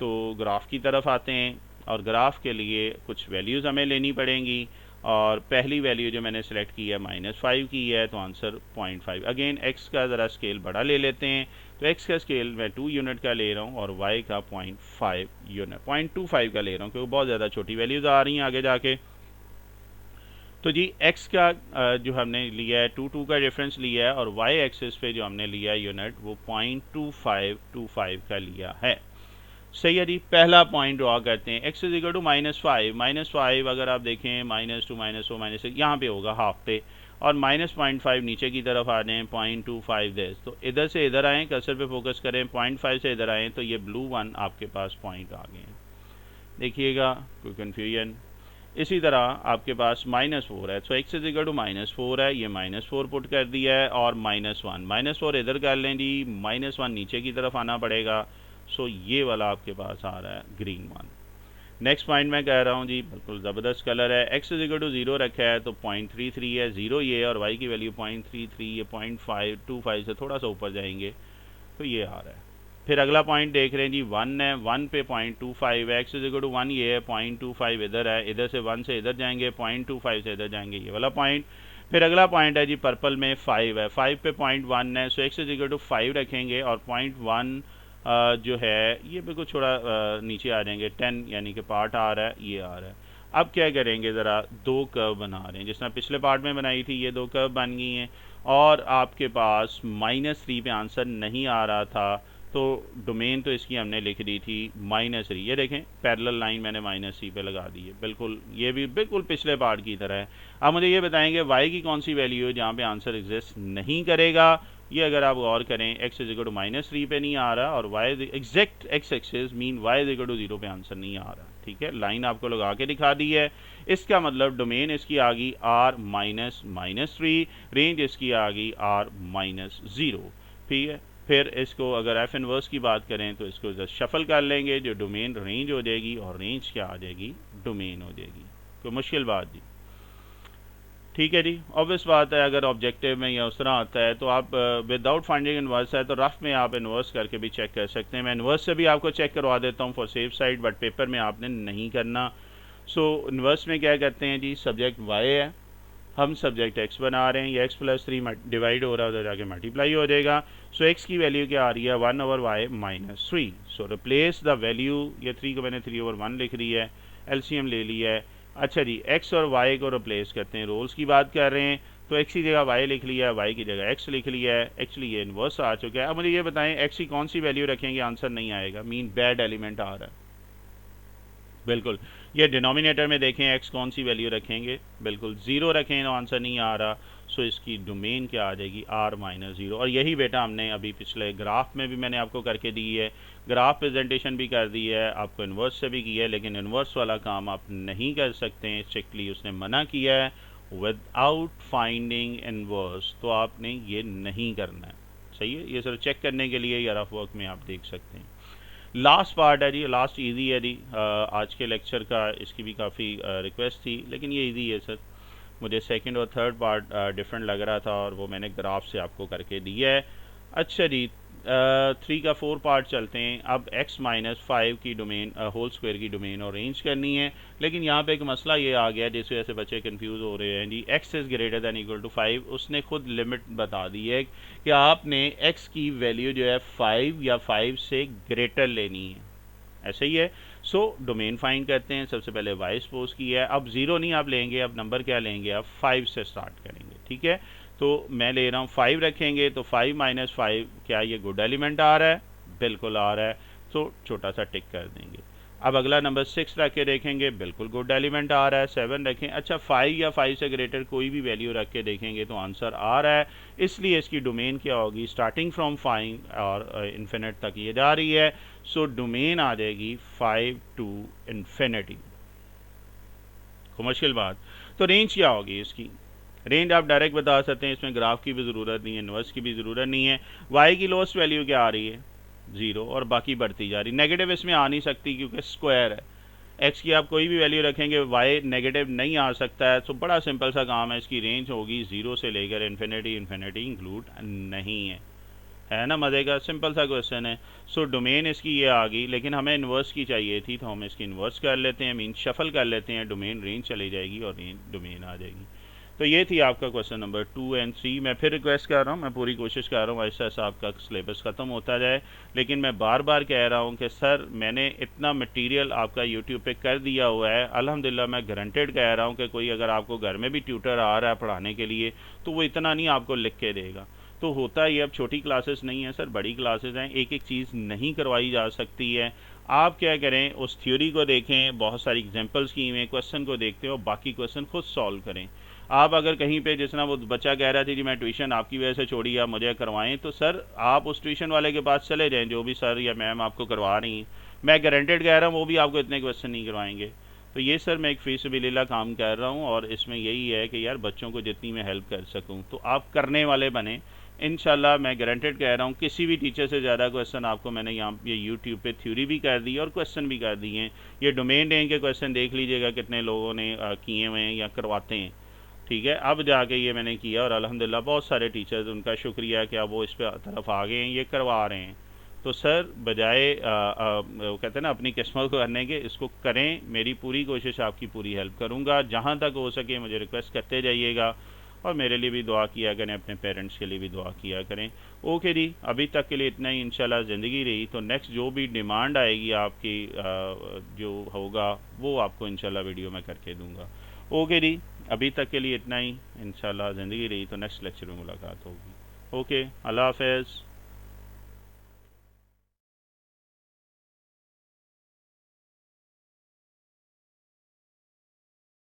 तो ग्राफ की तरफ आते हैं, और ग्राफ के लिए कुछ वैल्यूज़ हमें लेनी पड़ेंगी, और पहली वैल्यू जो मैंने सेलेक्ट की है -5 की है, तो आंसर 0.5। अगेन x का ज़रा स्केल बड़ा ले लेते हैं, तो x का स्केल मैं 2 यूनिट का ले रहा हूँ और y का 0.5 यूनिट 0.25 का ले रहा हूँ, क्योंकि बहुत ज़्यादा छोटी वैल्यूज़ आ रही हैं आगे जाके। तो जी x का जो हमने लिया है 2 का रेफरेंस लिया है और y एक्सिस पे जो हमने लिया है यूनिट वो 0.2525 का लिया है। सही है जी। पहला पॉइंट ड्रॉ करते हैं, x इज इक्वल टू -5 अगर आप देखें -2 -4 -6 यहाँ पे होगा हाफ पे, और -0.5 नीचे की तरफ आ जाएँ 0.25 देस, तो इधर से इधर आएँ, कर्सर पे फोकस करें, 0.5 से इधर आएँ तो ये ब्लू वन आपके पास पॉइंट आ गए हैं, देखिएगा कोई कन्फ्यूजन। इसी तरह आपके पास -4 है, तो x इज इक्वल टू -4 है, ये -4 पुट कर दिया है, और -1 इधर कर लें जी, -1 नीचे की तरफ आना पड़ेगा, सो ये वाला आपके पास आ रहा है ग्रीन वन। नेक्स्ट पॉइंट मैं कह रहा हूँ जी, बिल्कुल ज़बरदस्त कलर है, x इज इक्वल टू 0 रखा है तो 0.33 है, 0 ये है, और y की वैल्यू 0.33, ये 0.525 से थोड़ा सा ऊपर जाएंगे तो ये आ रहा है। फिर अगला पॉइंट देख रहे हैं जी, 1 है, 1 पे 0.25 है, x इज इक्वल टू 1 ये है, 0.25 इधर है, इधर से 1 से इधर जाएंगे, 0.25 से इधर जाएंगे, ये वाला पॉइंट। फिर अगला पॉइंट है जी पर्पल में 5 है, 5 पे 0.1 है, सो x इज इक्वल टू 5 रखेंगे, और 0.1 जो है ये बिल्कुल थोड़ा नीचे आ जाएंगे, 10 यानी कि पार्ट आ रहा है, ये आ रहा है। अब क्या करेंगे, ज़रा दो कर्व बना रहे हैं, जिस तरह पिछले पार्ट में बनाई थी, ये दो कर्व बन गई हैं, और आपके पास -3 पे आंसर नहीं आ रहा था, तो डोमेन तो इसकी हमने लिख दी थी -3, ये देखें पैरेलल लाइन मैंने -3 पे लगा दी है, बिल्कुल ये भी बिल्कुल पिछले पार्ट की तरह है। अब मुझे ये बताएंगे y की कौन सी वैल्यू है जहाँ पे आंसर एग्जिस्ट नहीं करेगा। ये अगर आप गौर करें, x इज इक्वल टू -3 पे नहीं आ रहा, और y exact x axis mean y is equal to 0 पे आंसर नहीं आ रहा, ठीक है, लाइन आपको लगा के दिखा दी है। इसका मतलब डोमेन इसकी आ गई R-3, रेंज इसकी आ गई R-0, ठीक है। फिर इसको अगर एफ इनवर्स की बात करें तो इसको जस्ट शफल कर लेंगे, जो डोमेन रेंज हो जाएगी, और रेंज क्या आ जाएगी, डोमेन हो जाएगी। कोई मुश्किल बात जी, ठीक है जी। ऑब्वियस बात है, अगर ऑब्जेक्टिव में या उस तरह आता है तो आप विदाउट फाइंडिंग इन्वर्स है तो रफ में आप इन्वर्स करके भी चेक कर सकते हैं। मैं इन्वर्स से भी आपको चेक करवा देता हूँ for safe side, but paper में आपने नहीं करना। सो इन्वर्स में क्या करते हैं जी, सब्जेक्ट y है, हम सब्जेक्ट x बना रहे हैं, ये x + 3 डिवाइड हो रहा है, उधर जाके मल्टीप्लाई हो जाएगा। सो x की वैल्यू क्या आ रही है, 1/y -3। So replace the value, ये 3 को मैंने 3/1 लिख रही है, एलसीएम ले लिया है। अच्छा जी, x और y को रिप्लेस करते हैं, रोल्स की बात कर रहे हैं, तो x की जगह y लिख लिया है, y की जगह x लिख लिया है, एक्चुअली ये इन्वर्स आ चुका है। अब मुझे ये बताएं x की कौन सी वैल्यू रखेंगे आंसर नहीं आएगा, मीन बैड एलिमेंट आ रहा है, बिल्कुल। ये डिनोमिनेटर में देखें x कौन सी वैल्यू रखेंगे, बिल्कुल 0 रखें तो आंसर नहीं आ रहा, सो इसकी डोमेन क्या आ जाएगी, R-0। और यही बेटा हमने अभी पिछले ग्राफ में भी मैंने आपको करके दी है, ग्राफ प्रेजेंटेशन भी कर दी है, आपको इन्वर्स से भी किया है, लेकिन इन्वर्स वाला काम आप नहीं कर सकते हैं, स्ट्रिक्टली उसने मना किया है विदाउट फाइंडिंग इन्वर्स, तो आपने ये नहीं करना है, सही है। ये सर चेक करने के लिए या रफ वर्क में आप देख सकते हैं। लास्ट पार्ट है जी, लास्ट इजी है जी, आज के लेक्चर का, इसकी भी काफ़ी रिक्वेस्ट थी, लेकिन ये इजी है सर। मुझे सेकंड और थर्ड पार्ट डिफरेंट लग रहा था, और वो मैंने ग्राफ से आपको करके दिया है। अच्छा जी, 3 का 4 पार्ट चलते हैं। अब x-5 की डोमेन, होल स्क्वायर की डोमेन और रेंज करनी है, लेकिन यहाँ पे एक मसला ये आ गया जिस वजह से बच्चे कंफ्यूज हो रहे हैं जी। x is greater than equal to 5, उसने खुद लिमिट बता दी है कि आपने x की वैल्यू जो है 5 या 5 से ग्रेटर लेनी है, ऐसे ही है। सो डोमेन फाइंड करते हैं, सबसे पहले y सपोज की है, अब 0 नहीं आप लेंगे, अब नंबर क्या लेंगे, आप 5 से स्टार्ट करेंगे, ठीक है। तो मैं ले रहा हूँ 5 रखेंगे, तो 5 - 5 क्या ये गुड एलिमेंट आ रहा है, बिल्कुल आ रहा है, तो छोटा सा टिक कर देंगे। अब अगला नंबर 6 रख के देखेंगे, बिल्कुल गुड एलिमेंट आ रहा है, 7 रखें। अच्छा, 5 या 5 से ग्रेटर कोई भी वैल्यू रख के देखेंगे तो आंसर आ रहा है, इसलिए इसकी डोमेन क्या होगी, स्टार्टिंग फ्रॉम 5 और इन्फिनिट तक ये जा रही है, सो डोमेन आ जाएगी 5 to इन्फिनिटी। कोई मुश्किल बात, तो रेंज क्या होगी इसकी, रेंज आप डायरेक्ट बता सकते हैं, इसमें ग्राफ की भी ज़रूरत नहीं है, इन्वर्स की भी ज़रूरत नहीं है। y की लोएस्ट वैल्यू क्या आ रही है, 0, और बाकी बढ़ती जा रही, नेगेटिव इसमें आ नहीं सकती क्योंकि स्क्वायर है। x की आप कोई भी वैल्यू रखेंगे, y नेगेटिव नहीं आ सकता है, तो बड़ा सिंपल सा काम है, इसकी रेंज होगी 0 से लेकर इन्फिनिटी, इन्फिनिटी इंक्लूड नहीं है ना, मज़े का सिंपल सा क्वेश्चन है। सो डोमेन इसकी ये आ गई, लेकिन हमें इन्वर्स की चाहिए थी, तो हम इसकी इन्वर्स कर लेते हैं, मीन शफल कर लेते हैं, डोमेन रेंज चली जाएगी और रेंज डोमेन आ जाएगी। तो ये थी आपका क्वेश्चन नंबर 2 और 3। मैं फिर रिक्वेस्ट कर रहा हूँ, मैं पूरी कोशिश कर रहा हूँ ऐसा ऐसा आपका सिलेबस ख़त्म होता जाए, लेकिन मैं बार बार कह रहा हूँ कि सर मैंने इतना मटेरियल आपका यूट्यूब पे कर दिया हुआ है। अल्हम्दुलिल्लाह मैं गारंटेड कह रहा हूँ कि कोई अगर आपको घर में भी ट्यूटर आ रहा है पढ़ाने के लिए तो वो इतना नहीं आपको लिख के देगा। तो होता ही अब छोटी क्लासेस नहीं है सर, बड़ी क्लासेस हैं, एक एक चीज़ नहीं करवाई जा सकती है। आप क्या करें, उस थ्योरी को देखें, बहुत सारी एग्जांपल्स की हुई क्वेश्चन को देखते हो, बाकी क्वेश्चन खुद सॉल्व करें। आप अगर कहीं पे जिस तरह वो बच्चा कह रहा था जी मैं ट्यूशन आपकी वजह से छोड़ी, आप मुझे करवाएं, तो सर आप उस ट्यूशन वाले के पास चले जाएं जो भी सर या मैम आपको करवा रही हैं। मैं गारंटेड कह रहा हूँ वो भी आपको इतने क्वेश्चन नहीं करवाएंगे। तो ये सर मैं एक फ़ी सबिलिल्लाह काम कर रहा हूँ, और इसमें यही है कि यार बच्चों को जितनी मैं हेल्प कर सकूँ तो आप करने वाले बने। इंशाल्लाह मैं गारंटेड कह रहा हूँ किसी भी टीचर से ज़्यादा क्वेश्चन आपको मैंने यहाँ ये यूट्यूब पे थ्योरी भी कर दी है और क्वेश्चन भी कर दिए हैं। ये डोमेन नेम के क्वेश्चन देख लीजिएगा कितने लोगों ने किए हुए हैं या करवाते हैं। ठीक है, अब जाके ये मैंने किया और अल्हम्दुलिल्लाह बहुत सारे टीचर्स, उनका शुक्रिया कि अब वो इस पर तरफ आ गए हैं, ये करवा रहे हैं। तो सर बजाय वो कहते हैं ना अपनी किस्मत को करने के, इसको करें। मेरी पूरी कोशिश, आपकी पूरी हेल्प करूँगा जहाँ तक हो सके, मुझे रिक्वेस्ट करते जाइएगा। और मेरे लिए भी दुआ किया करें, अपने पेरेंट्स के लिए भी दुआ किया करें। ओके जी, अभी तक के लिए इतना ही। इंशाल्लाह ज़िंदगी रही तो नेक्स्ट जो भी डिमांड आएगी आपकी जो होगा वो आपको इंशाल्लाह वीडियो में करके दूंगा। ओके जी, अभी तक के लिए इतना ही। इंशाल्लाह ज़िंदगी रही तो नेक्स्ट लेक्चर में मुलाकात होगी। ओके, अल्लाह हाफ़िज़।